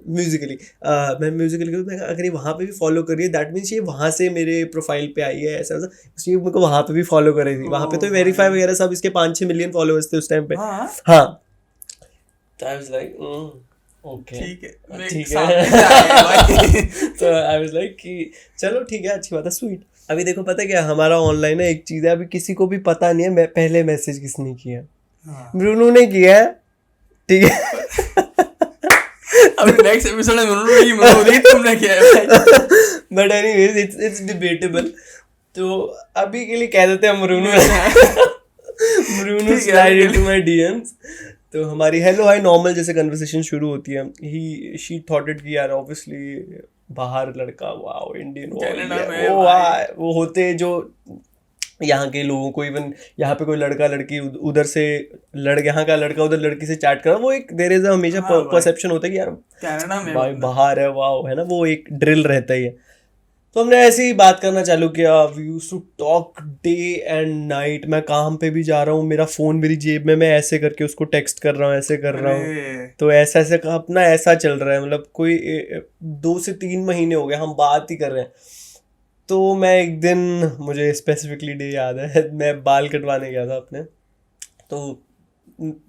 म्यूजिकली, मैं म्यूजिकली अगर ये वहाँ पे भी फॉलो कर रही है, दैट मीन्स ये वहाँ से मेरे प्रोफाइल पे आई है, ऐसा ऐसा, इसलिए मेरे को वहाँ पे भी फॉलो कर रही थी। वहाँ पे तो वेरीफाई वगैरह सब, इसके 5-6 मिलियन फॉलोअर्स थे उस टाइम पे। हाँ, तो आई वाज लाइक ओके, ठीक है, ठीक सामने से आ गए भाई। है। तो आई वाज लाइक कि चलो ठीक है, अच्छी बात है, स्वीट। अभी देखो, पता है क्या, हमारा ऑनलाइन है एक चीज है, अभी किसी को भी पता नहीं है मैं पहले मैसेज किसने किया। हाँ। ब्रूनो ने किया है, ठीक है। अभी नेक्स्ट एपिसोड में मेमोरी तुमने किया है भाई। But anyways it's debatable. तो अभी के लिए कह देते हैं Bruno slide into my DMs. तो हमारी हेलो हाय नॉर्मल जैसे कन्वर्सेशन शुरू होती है। शी थॉट इट कि यार ऑब्वियसली बाहर लड़का, वाओ इंडियन, कनाडा में वो होते जो यहाँ के लोगों को, इवन यहाँ पे कोई लड़का लड़की उधर से यहाँ का लड़का उधर लड़की से चैट कर रहा, वो एक देयर इज हमेशा परसेप्शन होता है कि यार कनाडा में भाई बाहर है, वाओ, है ना, वो एक ड्रिल रहता ही है। तो हमने ऐसे ही बात करना चालू किया, we used to talk day and night. मैं काम पे भी जा रहा हूँ, मेरा फ़ोन मेरी जेब में, मैं ऐसे करके उसको टेक्स्ट कर रहा हूँ, ऐसे कर रहा हूँ। तो ऐसा ऐसे अपना ऐसा चल रहा है, मतलब कोई 2 से 3 महीने हो गए हम बात ही कर रहे हैं। तो मैं एक दिन, मुझे स्पेसिफिकली डे याद है, मैं बाल कटवाने गया था अपने। तो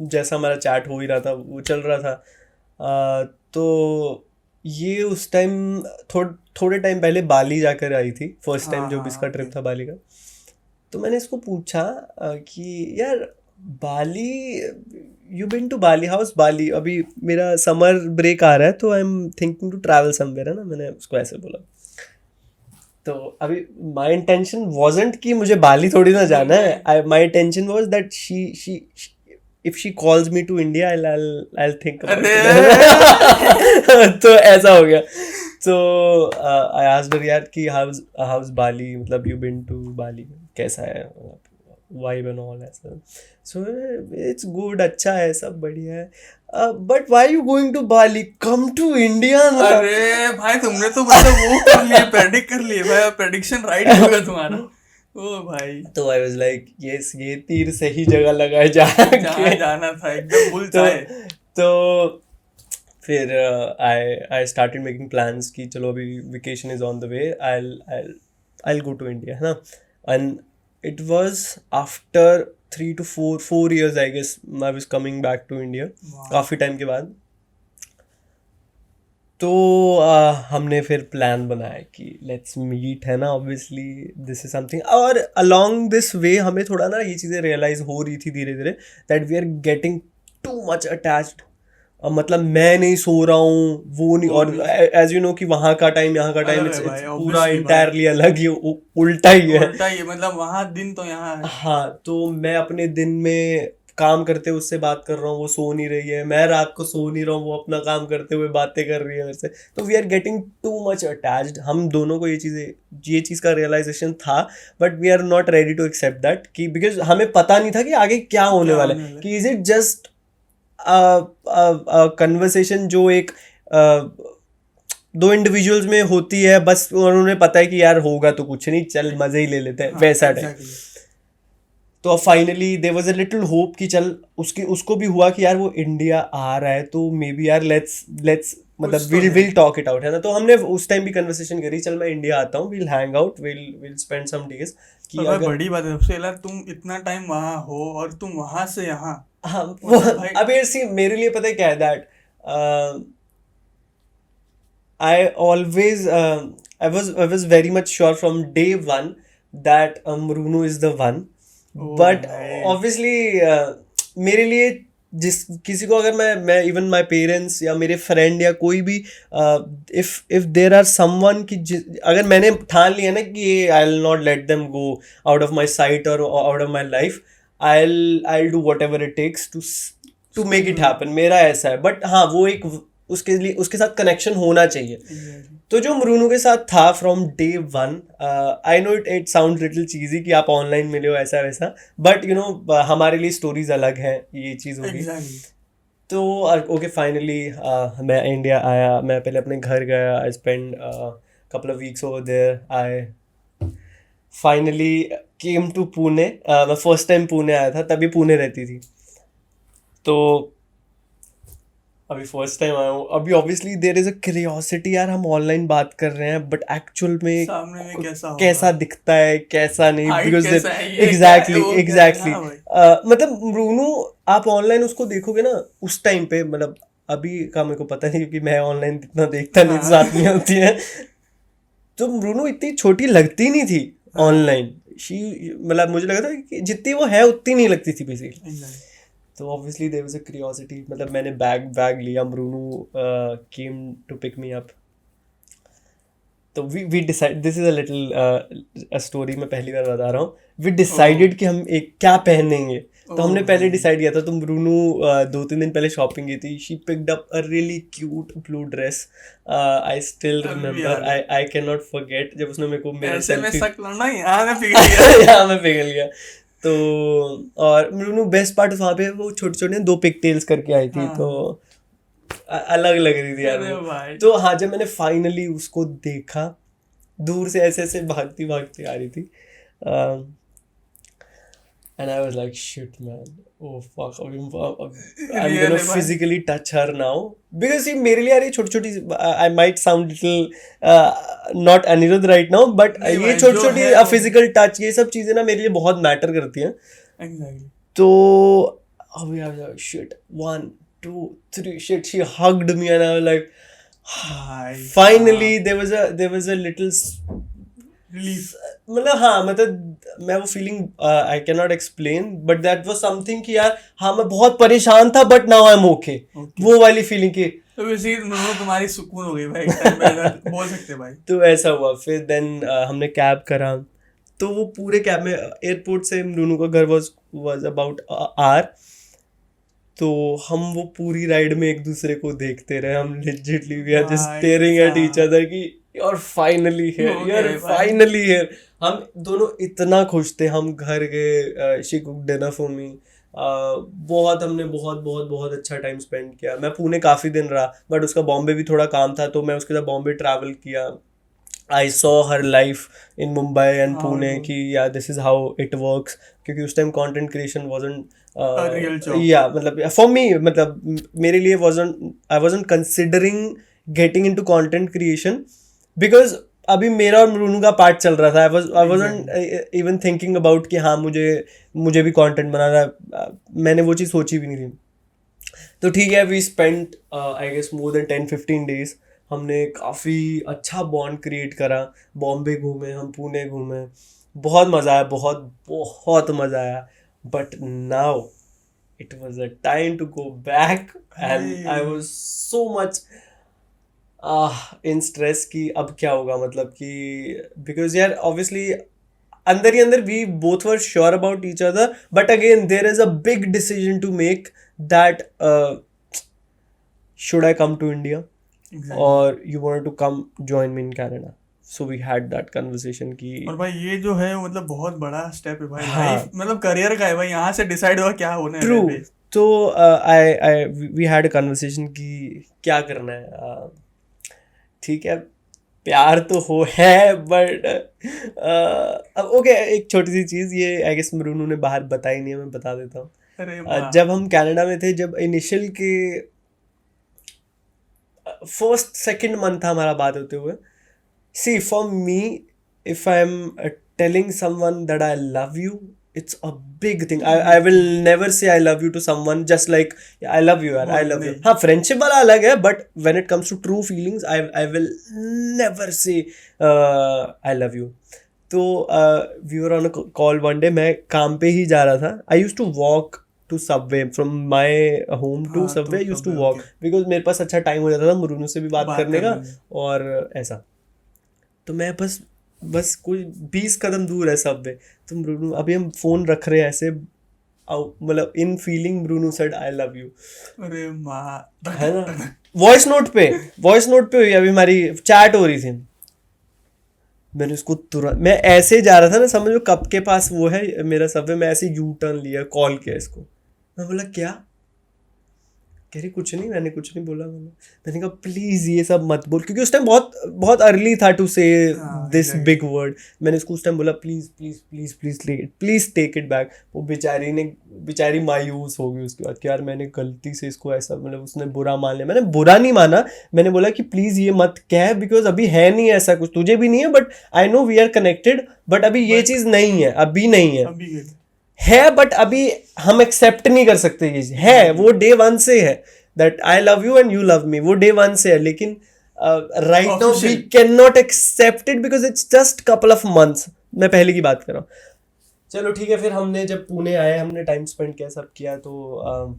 जैसा हमारा चैट हो ही रहा था, वो चल रहा था। तो ये उस टाइम थोड़े टाइम पहले बाली जाकर आई थी, फर्स्ट टाइम जब इसका ट्रिप था बाली का। तो मैंने इसको पूछा कि यार Bali, you been to Bali, how's Bali, अभी मेरा समर ब्रेक आ रहा है तो I am thinking to travel somewhere, है ना, मैंने उसको ऐसे बोला। तो अभी माई इंटेंशन वॉजेंट कि मुझे बाली थोड़ी ना जाना है, my intention was that she if she calls me to India, I'll think about it. तो ऐसा हो गया। तो I asked her यार कि how's Bali, मतलब you been to Bali, कैसा है, vibe and all ऐसा। So it's good, अच्छा है, सब बढ़िया है। But why are you going to Bali? Come to India ना। अरे भाई तुमने तो मतलब वो कर लिए, प्रेडिक्ट कर लिए भाई, प्रेडिक्शन राइट हो गया तुम्हारा। ओ भाई, तो आई वाज लाइक यस, ये तीर सही जगह लगाए जहाँ जाना था, एकदम बुलसाए। तो फिर आई स्टार्टेड मेकिंग प्लान्स कि चलो अभी vacation is on the way, I go to India, है ना। And it was after 3 to 4 years I guess I was coming back to India, काफ़ी टाइम के बाद। तो हमने फिर प्लान बनाया कि लेट्स मीट, है ना, ऑब्वियसली दिस इज समथिंग। और अलोंग दिस वे हमें थोड़ा ना ये चीज़ें रियलाइज हो रही थी धीरे धीरे that we are getting too much attached. मतलब मैं नहीं सो रहा हूँ, वो नहीं, और एज यू नो कि वहाँ का टाइम यहाँ का टाइम पूरा इंटायरली अलग ही, उल्टा ही है, मतलब वहाँ दिन तो यहाँ है। हाँ, तो मैं अपने दिन में काम करते हुए उससे बात कर रहा हूँ, वो सो नहीं रही है, मैं रात को सो नहीं रहा हूँ, वो अपना काम करते हुए बातें कर रही है मेरे से। तो we are getting too much attached. हम दोनों को ये चीज़ का रियलाइजेशन था, but we are not ready to accept that कि बिकॉज हमें पता नहीं था कि आगे क्या होने वाला है, कि इज इट जस्ट कन्वर्सेशन जो एक दो इंडिविजुअल्स में होती है बस, और उन्हें पता है कि यार होगा तो कुछ नहीं, चल मजे ही ले लेते हैं, वैसा टाइप। तो अब finally there was a little hope कि चल उसको भी हुआ कि यार वो इंडिया आ रहा है, तो मे बी यार लेट्स मतलब विल टॉक इट आउट, है ना। तो हमने उस टाइम भी कन्वर्सेशन करी, चल मैं इंडिया आता हूँ, will hang out, will spend some days. कि अगर बड़ी बात है सबसे पहले, तुम इतना टाइम वहाँ हो और तुम वहाँ से यहाँ, हाँ, वो अब ये सी मेरे लिए पता है क्या है, that I always I was very much sure from day one that Bruno is the one, but भाई। ऑब्वियसली मेरे लिए जिस किसी को अगर मैं इवन माय पेरेंट्स या मेरे फ्रेंड या कोई भी इफ देयर आर समवन कि अगर मैंने ठान लिया ना कि I will not let them go out of my sight और out of my life, I do whatever it takes to make it happen. मेरा ऐसा है, बट हाँ वो एक उसके लिए उसके साथ कनेक्शन होना चाहिए। तो जो मरूनू के साथ था from day one, I know it sound little cheesy कि आप ऑनलाइन मिले हो ऐसा वैसा, बट यू नो हमारे लिए स्टोरीज अलग हैं, ये चीज़ होगी। Exactly. तो ओके फाइनली मैं इंडिया आया, मैं पहले अपने घर गया, I spend couple of weeks over there, I finally came to Pune. मैं फर्स्ट टाइम पुणे आया था, तभी पुणे रहती थी, तो अभी फर्स्ट टाइम आया हूँ। अभी obviously there is a curiosity यार, हम ऑनलाइन बात कर रहे हैं बट एक्चुअल में सामने में कैसा कैसा दिखता है कैसा नहीं, Height बिकॉज कैसा है, ये क्या है, एग्जैक्टली वो क्या है, एग्जैक्टली हाँ भाई। मतलब रूनू आप ऑनलाइन उसको देखोगे ना उस टाइम पे, मतलब अभी का मेरे को पता नहीं क्योंकि मैं ऑनलाइन इतना देखता नहीं, हाँ। साथ में होती है। तो रूनू इतनी छोटी लगती नहीं थी हाँ। ऑनलाइन, मतलब मुझे लगा था कि जितनी वो है उतनी नहीं लगती थी बेसिकली। Exactly. तो obviously there was a curiosity, मतलब मैंने बैग लिया, Marunu came to pick me up. तो we decide, this is a little story मैं पहली बार बता रहा हूँ। वी डिसाइडेड कि हम एक क्या पहनेंगे, तो हमने पहले डिसाइड किया था। तो मरूनू 2-3 दिन पहले शॉपिंग की थी, she picked up a really cute blue dress, I still अभी भी रिमेम्बर, याद है। आई कैन नॉट फॉरगेट जब उसने मेरे को मेरा ऐसे में सेल्फी शक करना, यहाँ मैं पिघल गया। यहाँ मैं पिघल गया। तो और मरूनू बेस्ट पार्ट वहाँ पे वो छोटे छोटे 2 पिगटेल्स करके आई थी, हाँ। तो अलग लग रही थी यार अरे वो। भाई। तो हाँ जब मैंने फाइनली उसको देखा दूर से, ऐसे ऐसे भागती भागती आ रही थी, and I was like shit man, oh fuck, I am gonna Really भाई। Physically touch her now, because ये मेरे लिए यार ये छोटी छोटी, I might sound little not Anirudh right now, but नहीं ये भाई, छोटी जो छोटी है वो- फिजिकल टच ये सब चीजें ना मेरे लिए बहुत मैटर करती हैं। Exactly. तो अभी I was shit 1 2 3 shit, she hugged me and I was like भाई finally there was a little Relief. मतलब हाँ मतलब मैं वो feeling I can not explain, but that was something कि यार हाँ मैं बहुत परेशान था but now I am okay, Okay. वो वाली फीलिंग की। तो वैसे तुम्हारी सुकून हो गई भाई, एक टाइम पे ऐसा बोल सकते हैं भाई। तो ऐसा हुआ, फिर देन हमने कैब करा, तो वो पूरे कैब में एयरपोर्ट से रूनू का घर वाज अबाउट आवर, तो हम वो पूरी राइड में एक दूसरे को देखते रहे, हम लेजिटली वी आर जस्ट भाई स्टेयरिंग एट ईच साहब। अदर कि यू आर फाइनली हो हियर, यू गया आर है भाई। Finally here. हम दोनों इतना खुश थे, हम घर गए, she cooked dinner for me, बहुत हमने बहुत बहुत बहुत अच्छा टाइम स्पेंड किया। मैं पुणे काफ़ी दिन रहा, बट उसका बॉम्बे भी थोड़ा काम था, तो मैं उसके साथ बॉम्बे ट्रैवल किया। I saw her life in Mumbai and हाँ, पुणे वो- कि या this is how it works, क्योंकि उस time content creation wasn't A real job. या मतलब फॉर मी, मतलब मेरे लिए I wasn't considering getting into content creation, because अभी मेरा और मरूनू का पार्ट चल रहा था। I wasn't even thinking about कि हाँ मुझे भी कंटेंट बनाना है, मैंने वो चीज़ सोची भी नहीं थी। तो ठीक है, we spent I guess more than 10-15 days, हमने काफ़ी अच्छा बॉन्ड क्रिएट करा, बॉम्बे घूमे, हम पुणे घूमे, बहुत मज़ा आया, बहुत बहुत मज़ा आया। But now it was a time to go back and I was so much in stress कि अब क्या होगा, मतलब कि बिकॉज यार ऑब्वियसली अंदर ही अंदर we both were sure about each other, but again there is a big decision to make that should I come to India Exactly. or you wanted to come join me in Canada. So we had that conversation कि और भाई ये जो है वो मतलब बहुत बड़ा स्टेप है भाई, हाँ। लाइफ मतलब करियर का है भाई, यहाँ से डिसाइड हुआ क्या होना है ट्रू। भाई। तो we had a conversation कि क्या करना है। ठीक है, प्यार तो है बट अब ओके, एक छोटी सी चीज़, ये आई गेस मरूनू ने बाहर बताई नहीं है, मैं बता देता हूँ। अरे वाह। जब हम कनाडा में थे, जब इनिशियल के फर्स्ट सेकंड मंथ था हमारा बात होते हुए, see for me if I am telling someone that I love you, it's a big thing. I will never say I love you to someone just like I love you, I love you. हाँ, friendship वाला अलग है, but when it comes to true feelings, I will never say I love you. तो we were on a call one day, मैं काम पे ही जा रहा था. I use to walk to Subway from my home to हाँ, Subway. to use to Subway, walk okay. Because मेरे पास अच्छा टाइम हो जाता था मुरुनु से भी बात करने का करने में। और ऐसा. तो मैं बस कोई 20 कदम दूर है सबवे. तो मुरुनु, अभी हम फोन रख रहे हैं ऐसे, मतलब in feeling Bruno said I love you. अरे माँ, है ना. वॉइस नोट पे हुई, अभी हमारी चैट हो रही थी. मैंने उसको तुरंत, मैं ऐसे जा रहा था ना, समझो कप के पास वो है मेरा सबवे, मैं ऐसे यू टर्न लिया, कॉल किया इसको. मैं बोला क्या, कह रही कुछ नहीं, मैंने कुछ नहीं बोला. मैंने कहा प्लीज ये सब मत बोल, क्योंकि उस टाइम बहुत बहुत अर्ली था टू से हाँ, दिस exactly. Big word. मैंने उसको उस टाइम बोला please please please please please take it back. वो बेचारी मायूस हो गई उसके बाद कि यार मैंने गलती से इसको ऐसा, मतलब उसने बुरा मान लिया. मैंने बुरा नहीं माना, मैंने बोला कि प्लीज ये मत कह, बिकॉज अभी है नहीं ऐसा कुछ, तुझे भी नहीं है, but I know we are connected, but अभी ये चीज नहीं है, अभी नहीं है. अभी है बट अभी हम एक्सेप्ट नहीं कर सकते. ये चीज है, वो डे वन से है that I love you and you love me, वो डे वन से है. लेकिन right now we Official. Can not accept it because it's just couple of months. मैं पहले की बात कर रहा हूँ. चलो ठीक है. फिर हमने जब पुणे आए, हमने टाइम स्पेंड किया, सब किया. तो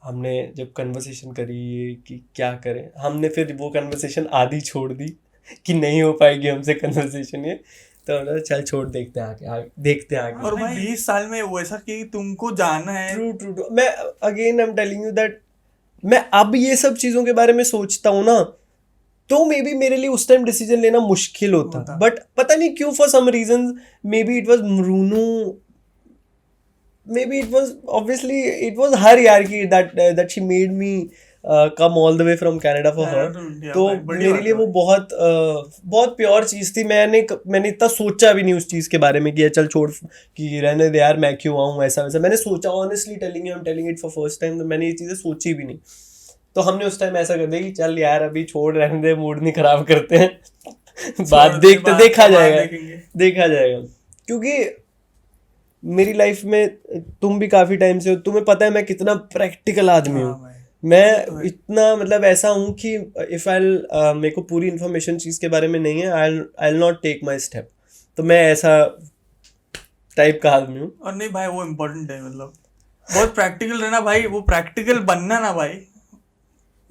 हमने जब कन्वर्सेशन करी कि क्या करें, हमने फिर वो कन्वर्सेशन आधी छोड़ दी कि नहीं हो पाएगी हमसे कन्वर्सेशन ये. तो हमने कहा, चल छोड़, देखते हैं आगे देखते हैं आगे. और भाई 20 साल में वैसा कि तुमको जाना है। ट्रू. मैं again I am telling you that मैं अब ये सब चीज़ों के बारे में सोचता हूँ ना, तो मे बी मेरे लिए उस टाइम डिसीजन लेना मुश्किल होता. बट पता नहीं क्यों, for some reason, maybe it was Marunu, maybe it was obviously it was her यार की that she made me come all the way from Canada for her. तो मेरे लिए वो बहुत प्योर चीज़ थी. मैंने इतना सोचा भी नहीं उस चीज़ के बारे में कि चल छोड़, कि रहने दे यार, मैं क्यों आऊँ, ऐसा वैसा. मैंने सोचा, honestly telling you, I am telling it for first time, तो मैंने ये चीज़ें सोची भी नहीं. तो हमने उस टाइम ऐसा कर दिया कि चल यार अभी छोड़, रहने दे, मूड नहीं खराब करते हैं. बात देखा जाएगा. क्योंकि मेरी लाइफ में तुम भी काफ़ी टाइम से हो, तुम्हें पता है मैं कितना प्रैक्टिकल आदमी हूँ. मैं इतना मतलब ऐसा हूँ कि इफ आई मेरे को पूरी इन्फॉर्मेशन चीज़ के बारे में नहीं है, आई नॉट टेक माई स्टेप. तो मैं ऐसा टाइप का आदमी हूँ. और नहीं भाई, वो इम्पोर्टेंट है, मतलब बहुत प्रैक्टिकल रहना भाई, वो प्रैक्टिकल बनना ना भाई.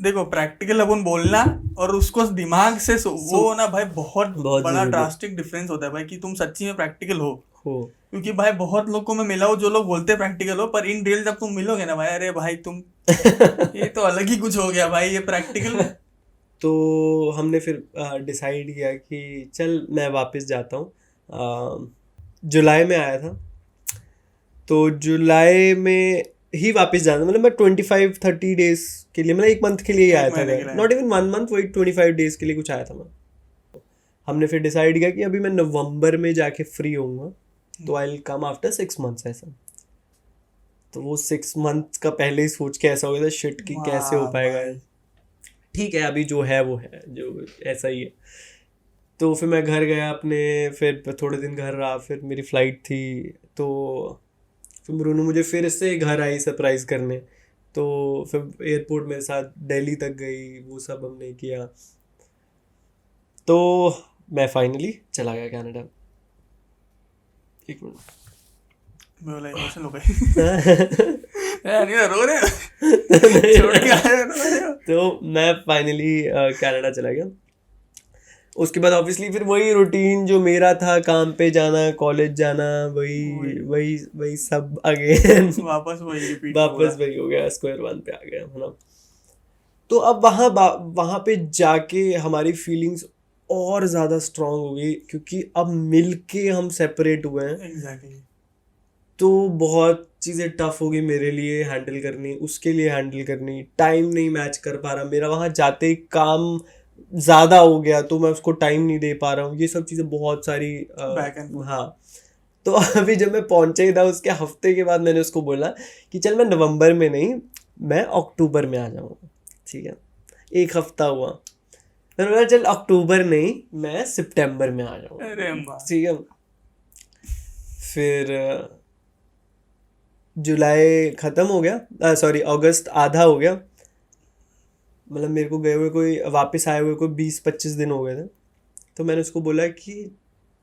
देखो प्रैक्टिकल अपन बोलना और उसको दिमाग से वो ना भाई, बहुत बड़ा ड्रास्टिक डिफरेंस होता है भाई, कि तुम सच्ची में प्रैक्टिकल हो. क्योंकि भाई बहुत लोग को मैं मिला हूँ जो लोग बोलते हैं प्रैक्टिकल हो, पर इन रियल जब तुम मिलोगे ना भाई, अरे भाई तुम ये तो अलग ही कुछ हो गया भाई, ये प्रैक्टिकल. तो हमने फिर डिसाइड किया कि चल मैं वापस जाता हूँ. जुलाई में आया था, तो जुलाई में ही वापस जाना, मतलब मैं 25-30 डेज के लिए, मतलब 1 मंथ के लिए ही आया था, नॉट इवन 1 मंथ, वही 25 डेज के लिए कुछ आया था मैं. हमने फिर डिसाइड किया कि अभी मैं नवंबर में जाके फ्री होऊंगा, तो आई विल कम आफ्टर 6 मंथ्स ऐसा. तो वो 6 मंथ का पहले ही सोच के ऐसा हो गया था, शिट कि कैसे हो पाएगा. ठीक है, अभी जो है वो है, जो ऐसा ही है. तो फिर मैं घर गया अपने, फिर थोड़े दिन घर रहा, फिर मेरी फ़्लाइट थी. तो फिर ब्रूनो मुझे फिर से घर आई सरप्राइज़ करने. तो फिर एयरपोर्ट मेरे साथ दिल्ली तक गई, वो सब हमने किया. तो मैं फाइनली चला गया कनाडा. एक मिनट, मैं बोला इमोशनल हो गई. यार ये रो रहे छोड़ के आए. तो मैं फाइनली कनाडा चला गया. उसके बाद ऑब्वियसली फिर वही रूटीन जो मेरा था, काम पे जाना, कॉलेज जाना, वही सब अगेन वापस वही हो गया, स्क्वायर वन पे आ गया, है ना. तो अब वहाँ पे जाके हमारी फीलिंग्स और ज़्यादा स्ट्रांग हो गई, क्योंकि अब मिल के हम सेपरेट हुए हैं. एग्जैक्टली. तो बहुत चीज़ें टफ हो गई मेरे लिए हैंडल करनी, उसके लिए हैंडल करनी. टाइम नहीं मैच कर पा रहा मेरा, वहाँ जाते ही काम ज़्यादा हो गया तो मैं उसको टाइम नहीं दे पा रहा हूँ. ये सब चीज़ें बहुत सारी हाँ. तो अभी जब मैं पहुँचा ही था, उसके हफ्ते के बाद मैंने उसको बोला कि चल मैं नवंबर में नहीं, मैं अक्टूबर में आ जाऊँगा. ठीक है, 1 हफ्ता हुआ. मैंने बोला चल अक्टूबर नहीं, मैं सितंबर में आ जाऊँगा. ठीक है. फिर जुलाई ख़त्म हो गया, सॉरी अगस्त आधा हो गया, मतलब मेरे को गए हुए कोई वापस आए हुए कोई 20-25 दिन हो गए थे. तो मैंने उसको बोला कि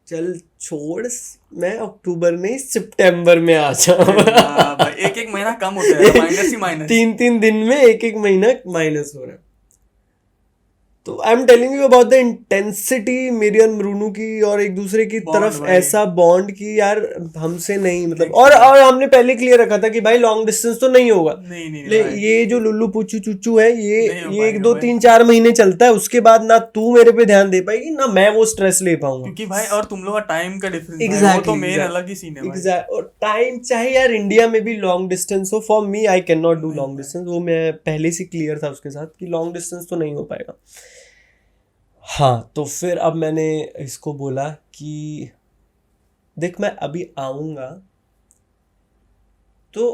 चल छोड़, मैं अक्टूबर नहीं सितंबर में आ जाऊँ। भाई एक एक महीना कम होता है, माइनस ही माइनस। 3 दिन में एक महीना माइनस हो रहा है। तो I am telling you about the intensity मेरी और मरूनू की और एक दूसरे की Bond तरफ भाई। ऐसा बॉन्ड की यार हमसे नहीं मतलब, और हमने पहले क्लियर रखा था कि भाई लॉन्ग डिस्टेंस तो नहीं होगा। नहीं भाई। ये जो लुल्लू पुच्चू चुच्चू है नहीं हो ये 1 पाएगा 2 भाई। 3 4 महीने चलता है, उसके बाद ना तू मेरे पे ध्यान दे पाएगी ना मैं वो स्ट्रेस ले पाऊंगा। क्योंकि भाई और तुम लोग का टाइम का डिफरेंस है, वो Exactly, तो मेन exactly. अलग ही सीन है भाई। एग्जैक्ट, और टाइम चाहे यार इंडिया में भी लॉन्ग डिस्टेंस हो, for me I can not do long distance, वो मैं पहले से क्लियर था उसके साथ कि लॉन्ग डिस्टेंस तो नहीं हो पाएगा। हाँ, तो फिर अब मैंने इसको बोला कि देख मैं अभी आऊँगा तो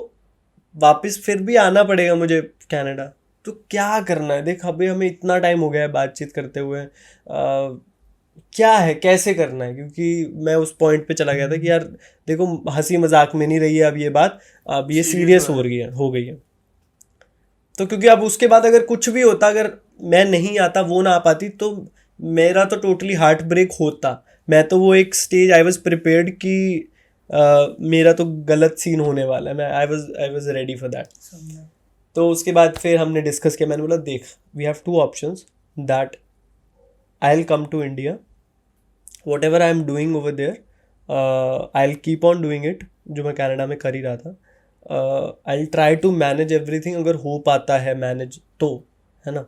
वापस फिर भी आना पड़ेगा मुझे कनाडा, तो क्या करना है, देख अभी हमें इतना टाइम हो गया है बातचीत करते हुए, क्या है कैसे करना है, क्योंकि मैं उस पॉइंट पे चला गया था कि यार देखो हंसी मजाक में नहीं रही है अब ये बात, अब ये सीरियस हो गई है। तो क्योंकि अब उसके बाद अगर कुछ भी होता, अगर मैं नहीं आता वो ना आ पाती तो मेरा तो टोटली हार्ट ब्रेक होता। मैं तो वो एक स्टेज आई वाज प्रिपेयर्ड कि मेरा तो गलत सीन होने वाला है, मैं I was ready for that. तो उसके बाद फिर हमने डिस्कस किया, मैंने बोला देख we have 2 options, that I will come to India, whatever I am doing over there I will keep on doing it, जो मैं कनाडा में कर ही रहा था, I will try to manage everything, अगर हो पाता है मैनेज तो, है ना।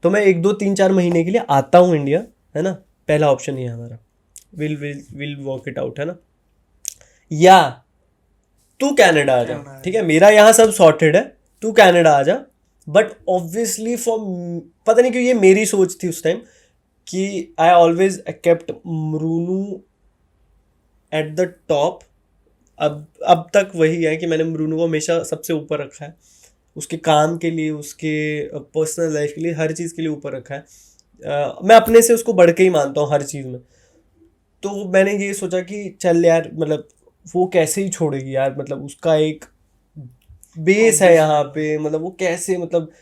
तो मैं 1 2 3 4 महीने के लिए आता हूँ इंडिया, है ना, पहला ऑप्शन ये है हमारा, विल वर्क इट आउट, है ना, या तू कनाडा आ जा, ठीक है, मेरा यहाँ सब सॉर्टेड है, तू कनाडा आ जा। बट ऑब्वियसली फॉर, पता नहीं क्यों ये मेरी सोच थी उस टाइम कि I always kept Marunu at the top. अब तक वही है कि मैंने मरूनू को हमेशा सबसे ऊपर रखा है, उसके काम के लिए, उसके पर्सनल लाइफ के लिए, हर चीज़ के लिए ऊपर रखा है। मैं अपने से उसको बढ़ के ही मानता हूँ हर चीज़ में। तो मैंने ये सोचा कि चल यार, मतलब वो कैसे ही छोड़ेगी यार, मतलब उसका एक बेस है यहाँ पे, मतलब वो कैसे, मतलब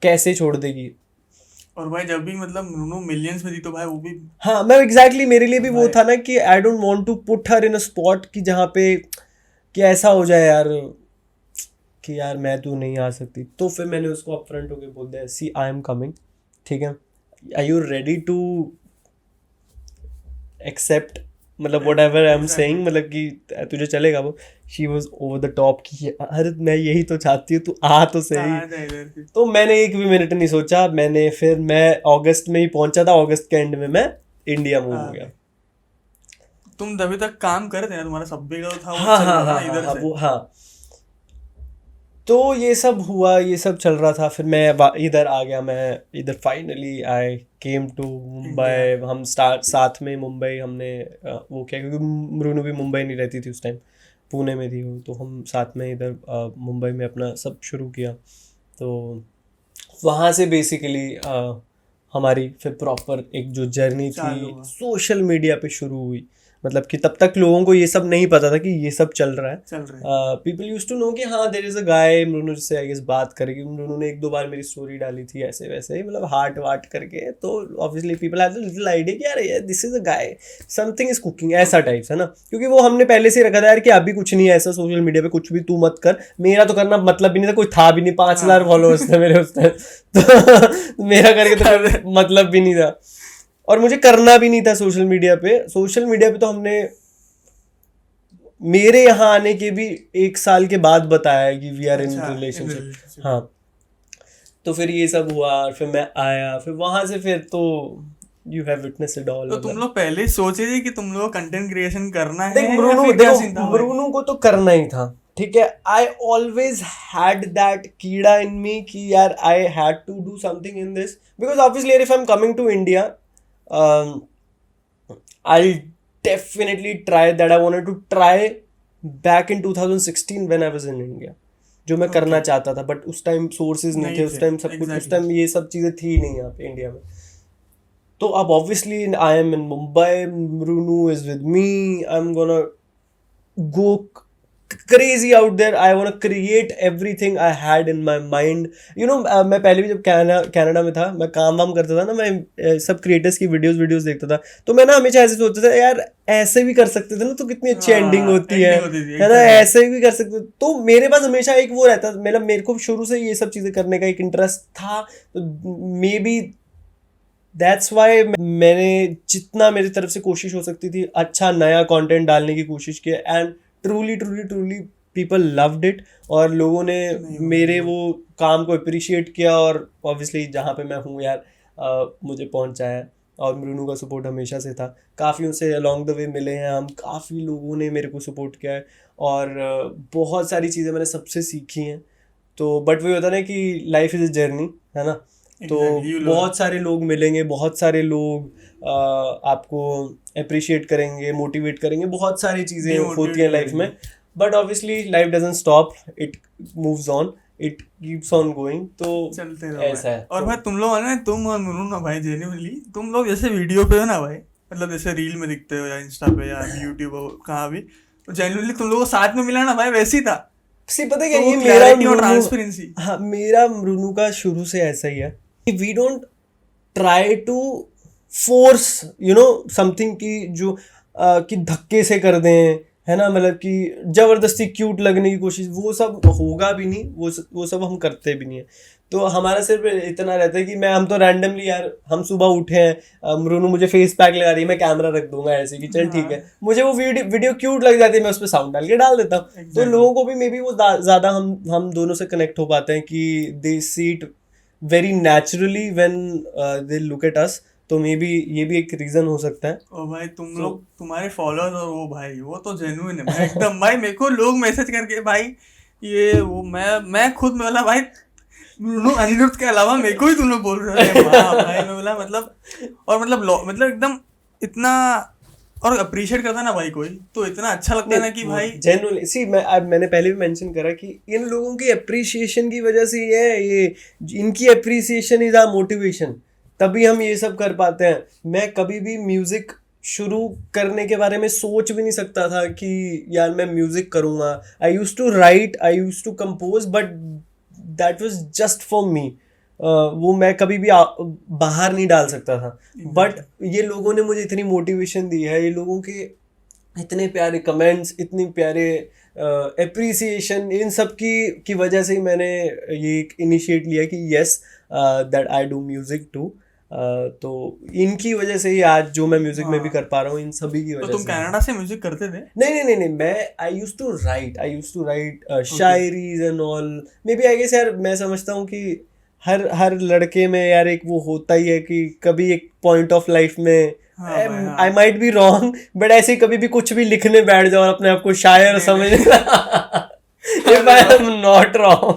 कैसे छोड़ देगी। और भाई जब भी मतलब नुनू मिलियंस में थी तो भाई वो भी, हाँ मैं एग्जैक्टली मेरे लिए भी वो था ना कि I don't want to put her in a spot कि जहाँ पे कि ऐसा हो जाए यार कि यार मैं तू नहीं आ सकती। तो फिर मैंने उसको अपफ्रंट होके बोल दिया, सी आई एम कमिंग, ठीक है, are you ready to accept, मतलब whatever I am saying, मतलब कि तुझे चलेगा वो। She was over the top कि अरे मैं यही तो चाहती हूँ, तू आ तो सही। तो मैंने 1 भी मिनट नहीं सोचा, मैं अगस्त में ही पहुंचा था, अगस्त के एंड में मैं इंडिया मूव हो गया। तुम तभी तक काम कर रहे थे, तुम्हारा सब भी था वो हाँ चल हाँ रहा हाँ था इधर हाँ से। वो हाँ। तो ये सब हुआ, ये सब चल रहा था, फिर मैं इधर आ गया, मैं इधर finally I came to Mumbai. हम साथ में मुंबई हमने वो किया, क्योंकि मरूनू भी मुंबई नहीं रहती थी उस टाइम, पुणे में थी वो, तो हम साथ में इधर मुंबई में अपना सब शुरू किया। तो वहाँ से बेसिकली हमारी फिर प्रॉपर एक जो जर्नी थी सोशल मीडिया पे शुरू हुई। मतलब कि तब तक लोगों को ये सब नहीं पता था कि ये सब चल रहा है। पीपल यूज्ड टू नो कि हाँ देयर इज अ गाय, मरूनू जिससे आई गेस बात करेगी। मरूनू ने 1 2 बार मेरी स्टोरी डाली थी ऐसे वैसे, मतलब हार्ट वार्ट करके, तो obviously people have the little idea कि यार this is a guy, something is cooking, ऐसा टाइप्स, है ना। क्योंकि वो हमने पहले से रखा था यार कि अभी कुछ नहीं है ऐसा सोशल मीडिया पे, कुछ भी तू मत कर। मेरा तो करना मतलब भी नहीं था, कोई था भी नहीं, 5,000 फॉलोअर्स थे मेरे उस टाइम, तो मेरा करके तो मतलब भी नहीं था, और मुझे करना भी नहीं था सोशल मीडिया पे। सोशल मीडिया पे तो हमने मेरे यहाँ आने के भी 1 साल के बाद बताया कि वी आर इन रिलेशनशिप। हाँ, तो फिर ये सब हुआ, और फिर मैं आया, फिर वहां से फिर तो you have witness it all. तो तुम लोग पहले ही सोचे थे कि तुम लोग कंटेंट क्रिएशन करना है? देख मरूनू को तो करना ही था, ठीक है। आई ऑलवेज हैड दैट कीड़ा इन मी कि यार I had to do something in this, because obviously if I am coming to India I'll definitely try that. I wanted to try back in 2016 when I was in India, जो मैं करना चाहता था, but उस time sources नहीं थे, उस time सब कुछ, उस टाइम ये सब चीज़ें थी नहीं यहाँ पे इंडिया में। तो अब obviously I am in Mumbai, Marunu is with me, I am gonna go crazy out there. I want to create everything I had in my mind. You know, मैं पहले भी जब कनाडा में था, मैं काम वाम करता था ना, मैं सब क्रिएटर्स की वीडियोस देखता था, तो मैं ना हमेशा ऐसे सोचता था यार ऐसे भी कर सकते थे ना, तो कितनी अच्छी एंडिंग होती है ना, ऐसे भी कर सकते। तो मेरे पास हमेशा एक वो रहता, मतलब मेरे को शुरू से ये सब चीज़ें करने का एक इंटरेस्ट था, तो मे बी दैट्स वाई मैंने जितना मेरी तरफ से कोशिश हो सकती थी अच्छा नया कंटेंट डालने की कोशिश की, and truly people loved it, और लोगों ने मेरे वो काम को अप्रिशिएट किया, और ऑब्वियसली जहाँ पे मैं हूँ यार मुझे पहुँचाया, और मृनु का सपोर्ट हमेशा से था, काफ़ी उनसे अलॉन्ग द वे मिले हैं हम, काफ़ी लोगों ने मेरे को सपोर्ट किया है, और बहुत सारी चीज़ें मैंने सबसे सीखी हैं। तो बट वही होता है ना कि लाइफ इज़ अ जर्नी, है ना, तो बहुत सारे लोग मिलेंगे, बहुत सारे लोग आपको अप्रिशिएट करेंगे, मोटिवेट करेंगे, बहुत सारी चीज़ें होती हैं लाइफ में, but obviously life doesn't stop, it moves on, it keeps on going, तो चलते रहो ऐसा है। और भाई तुम लोग ना, तुम और मुनू ना भाई, जेन्युइनली तुम लोग जैसे वीडियो पे हो ना भाई, मतलब जैसे रील में दिखते हो या इंस्टा पे या यूट्यूब हो कहाँ भी, तो जेन्युइनली तुम लोगों को साथ में मिला ना भाई, वैसे ही था। सी पता क्या, तो ये clarity और transparency। हाँ मेरा मृनु का शुरू से ऐसा ही है, we don't try to force you know something की जो कि धक्के से कर दें, है ना, मतलब कि जबरदस्ती क्यूट लगने की कोशिश, वो सब होगा भी नहीं, वो सब हम करते भी नहीं है। तो हमारा सिर्फ इतना रहता है कि हम तो रैंडमली यार, हम सुबह उठे हैं, मृनु मुझे फेस पैक लगा रही है, मैं कैमरा रख दूंगा ऐसे कि चल ठीक है, मुझे वो वीडियो क्यूट लग जाती है, मैं उस पर साउंड डाल के डाल देता हूँ। तो लोगों को भी मे बी वो ज़्यादा हम दोनों से कनेक्ट हो पाते हैं कि they see it very naturally when they look at us, तो मे बी ये भी एक रीजन हो सकता है। ओ भाई तुम लोग, तुम्हारे फॉलोअर्स और वो भाई, वो तो जेन्युइन है भाई एकदम। भाई मेरे को लोग मैसेज करके भाई ये वो, मैं खुद में बोला भाई अनिरुद्ध के अलावा मेरे को ही तुम लोग बोल रहे हो भाई, मैं बोला मतलब, और मतलब एकदम इतना, और अप्रिशिएट करता ना भाई कोई, तो इतना अच्छा लगता है ना कि भाई जेन्युइनली। सी मैंने पहले भी मेंशन करा कि इन लोगों की अप्रिसिएशन की वजह से ये इनकी अप्रिसिएशन इज आवर मोटिवेशन, तभी हम ये सब कर पाते हैं। मैं कभी भी म्यूजिक शुरू करने के बारे में सोच भी नहीं सकता था कि यार मैं म्यूजिक करूँगा। I used to write, I used to compose, but that was just for me. वो मैं कभी भी बाहर नहीं डाल सकता था, बट ये लोगों ने मुझे इतनी मोटिवेशन दी है, ये लोगों के इतने प्यारे कमेंट्स, इतनी प्यारे एप्रिसिएशन, इन सब की वजह से ही मैंने ये इनिशिएट लिया कि yes that I do music too. तो इनकी वजह से ही आज जो मैं म्यूजिक में भी कर पा रहा हूँ, इन सभी की वजह से। तो तुम कनाडा से म्यूजिक करते थे? नहीं, मैं आई यूज्ड टू राइट शायरीज and all. Maybe I guess यार, मैं समझता हूँ कि हर लड़के में यार एक वो होता ही है कि कभी एक पॉइंट ऑफ लाइफ में, I might be wrong, but ऐसे कभी भी कुछ भी लिखने बैठ जाओ और अपने आप को शायर समझ if I am not wrong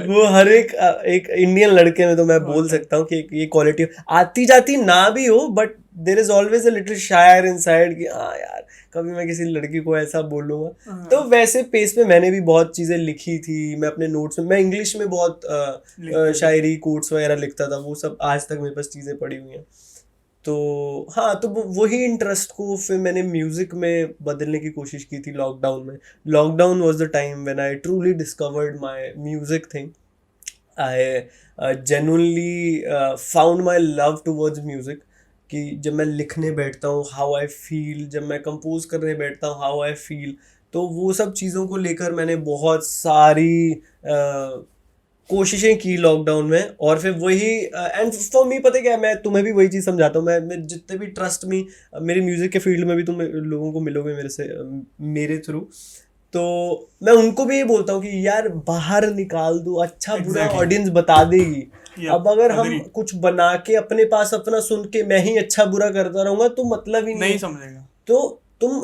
वो हर एक इंडियन लड़के में तो मैं बोल सकता हूँ कि ये क्वालिटी आती जाती ना भी हो, but there is always a little shayar inside कि हाँ यार कभी मैं किसी लड़की को ऐसा बोलूँगा। तो वैसे पेस पे मैंने भी बहुत चीज़ें लिखी थी, मैं अपने नोट्स में, मैं इंग्लिश में बहुत शायरी कोट्स वगैरह लिखता था, वो सब आज तक मेरे पास चीज़ें पड़ी हुई हैं। तो हाँ, तो वही इंटरेस्ट को फिर मैंने म्यूज़िक में बदलने की कोशिश की थी लॉकडाउन में। Lockdown was the time when I truly discovered my music thing. I genuinely found my love towards music, कि जब मैं लिखने बैठता हूँ हाउ आई फील, जब मैं कंपोज करने बैठता हूँ हाउ आई फील, तो वो सब चीज़ों को लेकर मैंने बहुत सारी कोशिशें की लॉकडाउन में। और फिर वही एंड फॉर मी पता क्या है, मैं तुम्हें भी वही चीज़ समझाता हूँ, मैं जितने भी ट्रस्ट मी मेरे म्यूज़िक के फील्ड में भी तुम लोगों को मिलोगे मेरे थ्रू, तो मैं उनको भी ये बोलता हूँ कि यार बाहर निकाल दो, अच्छा बुरा ऑडियंस बता देगी। अब अगर हम कुछ बना के अपने पास अपना सुन के मैं ही अच्छा बुरा करता रहूँगा तो मतलब ही नहीं समझेगा। तो तुम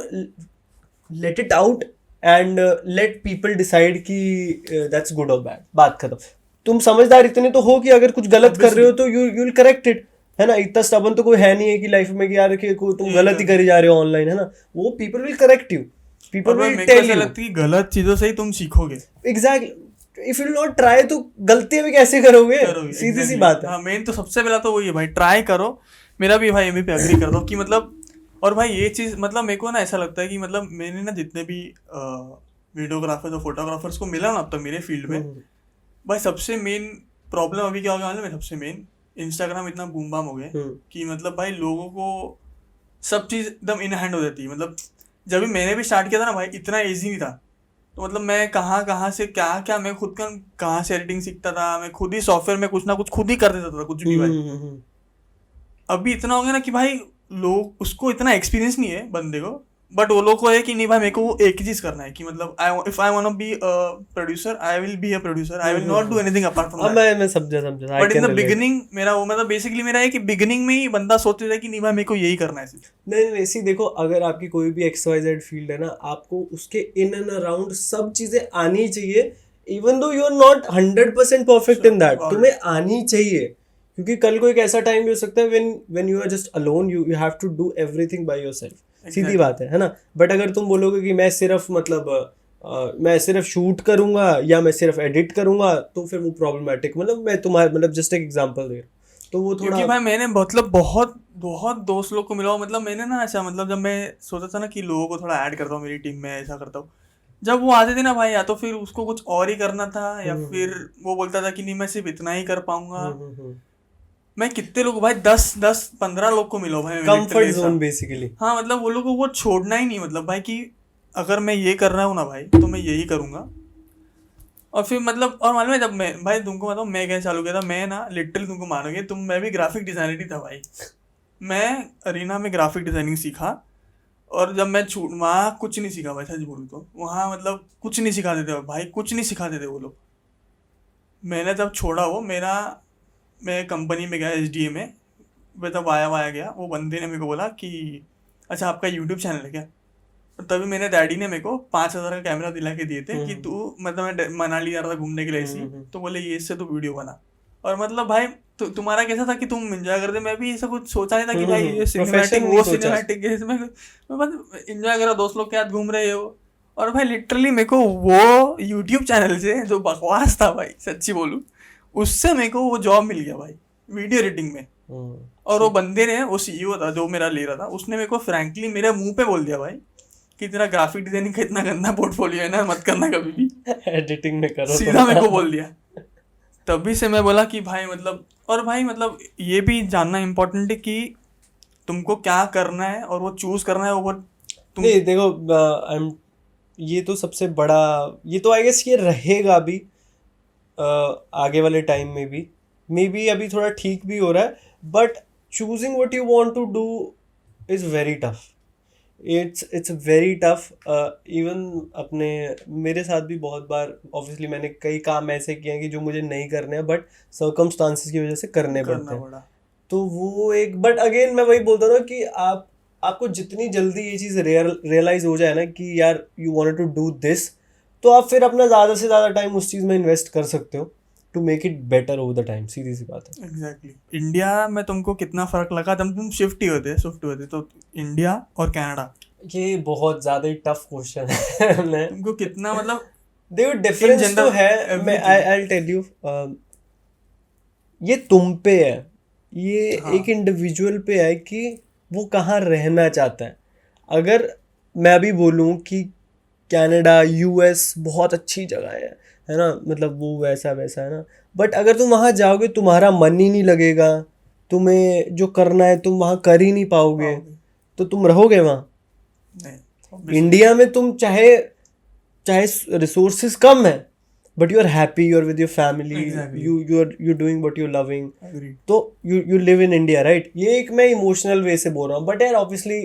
let it out and let people decide कि दैट्स गुड और बैड, बात खत्म। तुम समझदार इतने तो हो कि अगर कुछ गलत कर रहे हो तो यू विल करेक्ट इट, है ना। इतना स्टबन तो कोई है नहीं है कि लाइफ में कि यार कि तुम गलत ही करी जा रहे हो ऑनलाइन, है ना। वो people will correct you, people will tell you. गलत चीजों से ही तुम सीखोगे। Exactly, if you not try तो गलतियां भी कैसे करोगे, सीधी सी बात है। हाँ, मेन तो सबसे पहला तो वही है भाई, ट्राई करो। मेरा भी भाई एमी पे एग्री करता हूँ कि मतलब और भाई ये चीज़ मतलब मेरे को ना ऐसा लगता है कि मतलब मैंने ना जितने भी वीडियोग्राफर्स और फोटोग्राफर्स को मिला ना अब तक मेरे फील्ड में, भाई सबसे मेन प्रॉब्लम अभी क्या हो गया मालूम है? सबसे मेन इंस्टाग्राम इतना बूम बाम हो गया कि मतलब भाई लोगों को सब चीज़ एकदम इन हैंड हो जाती है। मतलब जब भी मैंने भी स्टार्ट किया था ना भाई, इतना ईजी नहीं था। तो मतलब मैं कहाँ कहाँ से क्या क्या, मैं खुद का कहाँ से एडिटिंग सीखता था, मैं खुद ही सॉफ्टवेयर में कुछ ना कुछ खुद ही कर देता था, कुछ भी भाई। अभी इतना हो गया ना कि भाई लोग उसको इतना एक्सपीरियंस नहीं है बंदे को, बट वो लोग को है कि नहीं भाई मेरे को वो एक ही चीज करना है कि मतलब if I want to be a producer, I will be a producer, I will not do anything apart from that. मैं समझा बट इन द बिगिनिंग मेरा वो मतलब बेसिकली मेरा है कि बिगिनिंग में ही बंदा सोच रहा है कि नहीं भाई मेरे को यही करना है सिर्फ। नहीं ऐसी देखो, अगर आपकी कोई भी XYZ फील्ड है ना, आपको उसके इन एंड अराउंड सब चीजें आनी चाहिए, even though you are not 100% perfect in that, तुम्हें आनी चाहिए। क्योंकि कल को एक ऐसा टाइम भी हो सकता है when you are just alone, you have to do everything by yourself. सीधी बात है ना। बट अगर तुम बोलोगे कि मैं सिर्फ मतलब मैं सिर्फ शूट करूंगा या मैं सिर्फ एडिट करूंगा, तो फिर वो प्रॉब्लमेटिक, मतलब मैं तुम्हारे मतलब जस्ट एक एग्जांपल दे रहा हूं, तो वो थोड़ा। क्योंकि भाई मैंने मतलब बहुत बहुत दोस्त लोग को मिला हूँ, मतलब मैंने ना ऐसा मतलब जब मैं सोचा था ना कि लोगों को थोड़ा ऐड करता हूँ मेरी टीम में, ऐसा करता हूँ, जब वो आते थे ना भाई, या तो फिर उसको कुछ और ही करना था या फिर वो बोलता था कि नहीं मैं सिर्फ इतना ही कर पाऊंगा। मैं कितने लोग भाई 10-15 लोग को मिला हूँ भाई, कंफर्ट जोन बेसिकली। हाँ मतलब वो लोग को वो छोड़ना ही नहीं, मतलब भाई कि अगर मैं ये कर रहा हूँ ना भाई तो मैं यही करूँगा। और फिर मतलब और मालूम है जब मैं भाई तुमको बताऊँ मैं क्या चालू किया था, मैं ना लिटरली तुमको मानोगे तुम, मैं भी ग्राफिक डिजाइनर ही था भाई। मैं अरीना में ग्राफिक डिजाइनिंग सीखा, और जब मैं छूट वहाँ कुछ नहीं सीखा भाई, सच बोलूँ तो वहाँ मतलब कुछ नहीं सिखाते थे भाई, कुछ नहीं सिखाते थे वो लोग। मैंने जब छोड़ा वो मेरा, मैं कंपनी में गया SDA में, मैं तब आया गया, वो बंदे ने मेरे को बोला कि अच्छा आपका यूट्यूब चैनल है क्या? और तभी मेरे डैडी ने मेरे को 5,000 का कैमरा दिला के दिए थे कि तू, मतलब मैं मनाली जा रहा था घूमने के लिए ऐसी, तो बोले ये इससे तू वीडियो बना। और मतलब भाई तुम्हारा कैसा था कि तुम एंजॉय करते, मैं भी ऐसा कुछ सोचा नहीं था कि भाई ये सिनेमैटिक वो सिनेमैटिक है इसमें, बस एंजॉय करो दोस्त लोग के साथ घूम रहे हो। और भाई लिटरली मेरे को वो यूट्यूब चैनल से जो बकवास था भाई, सच्ची बोलूँ, उससे मेरे को वो जॉब मिल गया भाई वीडियो एडिटिंग में। और वो बंदे ने, वो CEO था जो मेरा ले रहा था, उसने मेरे को फ्रैंकली मेरे मुंह पे बोल दिया भाई कि तेरा ग्राफिक डिजाइनिंग का इतना गंदा पोर्टफोलियो है ना, मत करना कभी भी, एडिटिंग में करो, सीधा मेरे को बोल दिया। तभी से मैं बोला कि भाई मतलब, और भाई मतलब ये भी जानना इम्पोर्टेंट है कि तुमको क्या करना है और वो चूज करना है वो तुम। नहीं देखो, ये तो सबसे बड़ा, ये तो आई गेस ये रहेगा भी आगे वाले टाइम में भी, मे बी अभी थोड़ा ठीक भी हो रहा है, but choosing what you want to do is very tough. It's very tough. Even अपने मेरे साथ भी बहुत बार ऑब्वियसली मैंने कई काम ऐसे किए हैं कि जो मुझे नहीं करने हैं, बट सर्कमस्टांसेस की वजह से करने पड़ते हैं। तो वो एक, बट अगेन मैं वही बोलता हूँ ना कि आपको जितनी जल्दी ये चीज़ रियलाइज हो जाए ना कि यार you wanted to do this, तो आप फिर अपना ज़्यादा से ज़्यादा टाइम उस चीज़ में इन्वेस्ट कर सकते हो to make it better over the time. सीधी सी बात है। एग्जैक्टली। इंडिया में तुमको कितना फर्क लगा जब तुम शिफ्ट हुए थे तो इंडिया और कनाडा? ये बहुत ज़्यादा ही टफ क्वेश्चन है। तुमको कितना मतलब देखो डिफरेंस तो है, मैं आई टेल यू, ये तुम पे है, ये एक इंडिविजुअल पे है कि वो कहाँ रहना चाहता है। अगर मैं भी बोलूँ कि कनाडा US बहुत अच्छी जगह है ना, मतलब वो वैसा वैसा है ना, बट अगर तुम वहाँ जाओगे तुम्हारा मन ही नहीं लगेगा, तुम्हें जो करना है तुम वहाँ कर ही नहीं पाओगे, तो तुम रहोगे वहाँ? इंडिया में तुम चाहे रिसोर्सेज कम है but you are happy, you are with your family, you doing what you loving, तो you live in India, right? ये एक मैं इमोशनल वे से बोल रहा हूँ, बट यार ऑब्वियसली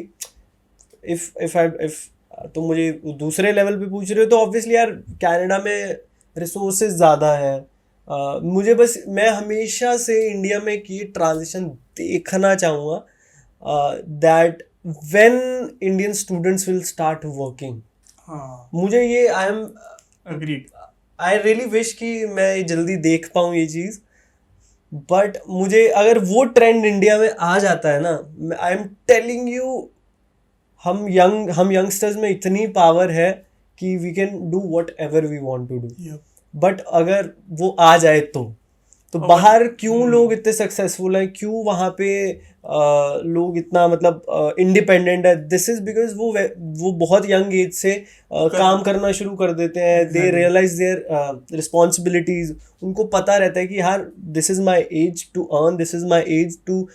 इफ तुम मुझे दूसरे लेवल पे पूछ रहे हो तो ऑब्वियसली यार कनाडा में रिसोर्सेज ज़्यादा है। मुझे बस, मैं हमेशा से इंडिया में की ट्रांजिशन देखना चाहूँगा that when Indian students will start working. मुझे ये आई रियली विश कि मैं जल्दी देख पाऊँ ये चीज़, बट मुझे अगर वो ट्रेंड इंडिया में आ जाता है ना, आई एम टेलिंग यू, हम यंगस्टर्स में इतनी पावर है कि we can do whatever we want to do. But अगर वो आ जाए तो तो बाहर क्यों लोग इतने सक्सेसफुल हैं, क्यों वहाँ पे लोग इतना मतलब इंडिपेंडेंट है, दिस इज बिकॉज वो बहुत यंग एज से काम करना शुरू कर देते हैं, दे रियलाइज देयर रिस्पॉन्सिबिलिटीज, उनको पता रहता है कि यार this is my age to earn, this is my age to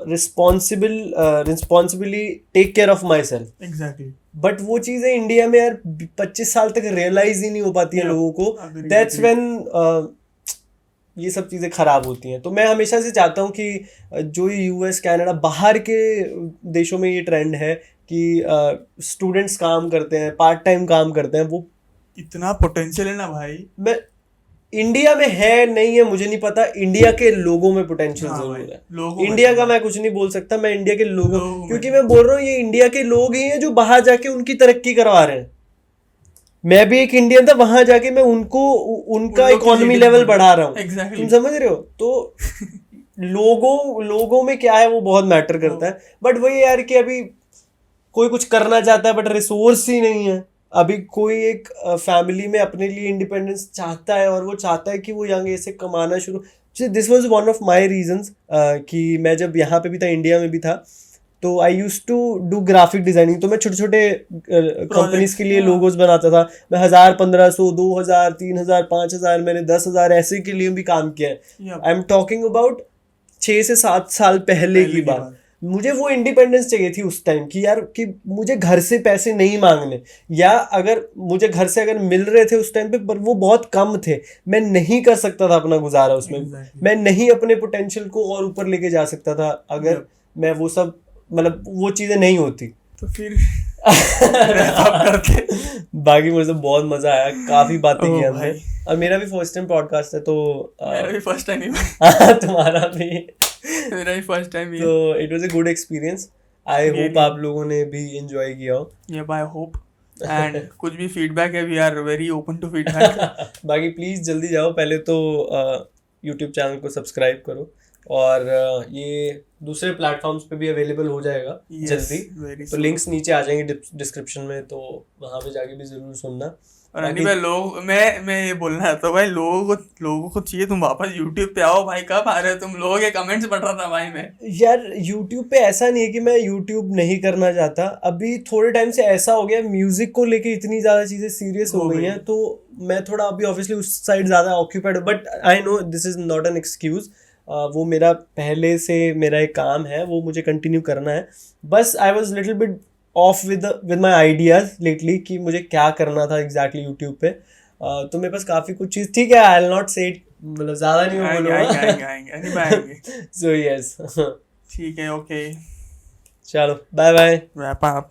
responsibly take care of myself. Exactly. But वो चीज़ें इंडिया में यार 25 साल तक रियलाइज ही नहीं हो पाती हैं लोगों को. दैट्स व्हेन ये सब चीज़ें ख़राब होती हैं. तो मैं हमेशा से चाहता हूँ कि जो ये यूएस कनाडा बाहर के देशों में ये ट्रेंड है कि स्टूडेंट्स काम करते हैं, पार्ट टाइम काम करते हैं, वो इतना पोटेंशियल है ना भाई. मैं इंडिया में है नहीं है मुझे नहीं पता, इंडिया के लोगों में पोटेंशियल हाँ जरूर भाई, है. लोगों में इंडिया तो का है. मैं कुछ नहीं बोल सकता, मैं इंडिया के लोगों, लोगों में क्योंकि तो मैं बोल रहा हूँ ये इंडिया के लोग ही हैं जो बाहर जाके उनकी तरक्की करवा रहे हैं. मैं भी एक इंडियन था, वहां जाके मैं उनका उन लोग की इकोनॉमी GDP लेवल बढ़ा रहा हूँ. एग्जैक्टली. तुम समझ रहे हो? तो लोगों में क्या है वो बहुत मैटर करता है. बट वही यार कि अभी कोई कुछ करना चाहता है बट रिसोर्स ही नहीं है. अभी कोई एक फैमिली में अपने लिए इंडिपेंडेंस चाहता है और वो चाहता है कि वो यंग एज से कमाना शुरू. This was one of my reasons कि मैं जब यहाँ पे भी था, इंडिया में भी था, तो I use to do graphic designing. तो मैं छोटे छोटे कंपनीज के लिए लोगोज बनाता था. मैं 1000, 1500, 2000, 3000, 5000, मैंने 10,000 ऐसे के लिए भी काम किया है. आई एम टॉकिंग अबाउट 6 से 7 साल पहले की बात. मुझे वो इंडिपेंडेंस चाहिए थी उस टाइम कि यार कि मुझे घर से पैसे नहीं मांगने, या अगर मुझे घर से अगर मिल रहे थे उस टाइम पे पर वो बहुत कम थे, मैं नहीं कर सकता था अपना गुजारा उसमें. मैं नहीं अपने पोटेंशियल को और ऊपर लेके जा सकता था अगर मैं वो सब मतलब वो चीज़ें नहीं होती. तो फिर करते. बाकी मुझे बहुत मजा आया, काफी बातें की हमने. भाई. और मेरा भी फर्स्ट टाइम पॉडकास्ट है, तो मेरा भी फर्स्ट टाइम ही. तुम्हारा भी. मेरा भी फर्स्ट टाइम ही. तो it was a good experience. I hope आप लोगों ने भी एंजॉय किया हो. ये बाय होप. एंड कुछ भी फीडबैक है, we are very open to feedback. बाकी प्लीज जल्दी जाओ, पहले तो यूट्यूब चैनल को सब्सक्राइब करो, और ये दूसरे प्लेटफॉर्म्स पे भी अवेलेबल हो जाएगा जल्दी. तो लिंक्स नीचे आ जाएंगे डिस्क्रिप्शन में, तो वहाँ पे जाके भी जरूर सुनना. और अन्य भाई लोग, मैं ये बोलना है तो भाई लोगों को चाहिए तुम वापस YouTube पे आओ भाई. कब आ रहे हो तुम लोगों के कमेंट्स पढ़ रहा था भाई मैं. यार YouTube पे ऐसा नहीं है कि मैं YouTube नहीं करना चाहता. अभी थोड़े टाइम से ऐसा हो गया, म्यूजिक को लेके इतनी ज़्यादा चीज़ें सीरियस हो गई हैं, तो मैं थोड़ा अभी ऑब्वियसली उस साइड ज़्यादा ऑक्यूपाइड हूँ. But I no this is not an excuse. वो मेरा पहले से मेरा एक काम है, वो मुझे कंटिन्यू करना है. बस I was little bit of with my ideas lately कि मुझे क्या करना था एग्जैक्टली यूट्यूब पे. तो मेरे पास काफ़ी कुछ चीज़, ठीक है, आई विल नॉट से इट, मतलब ज़्यादा नहीं बोलूँगा. So yes. ठीक है, ओके, चलो बाय बाय. Wrap up.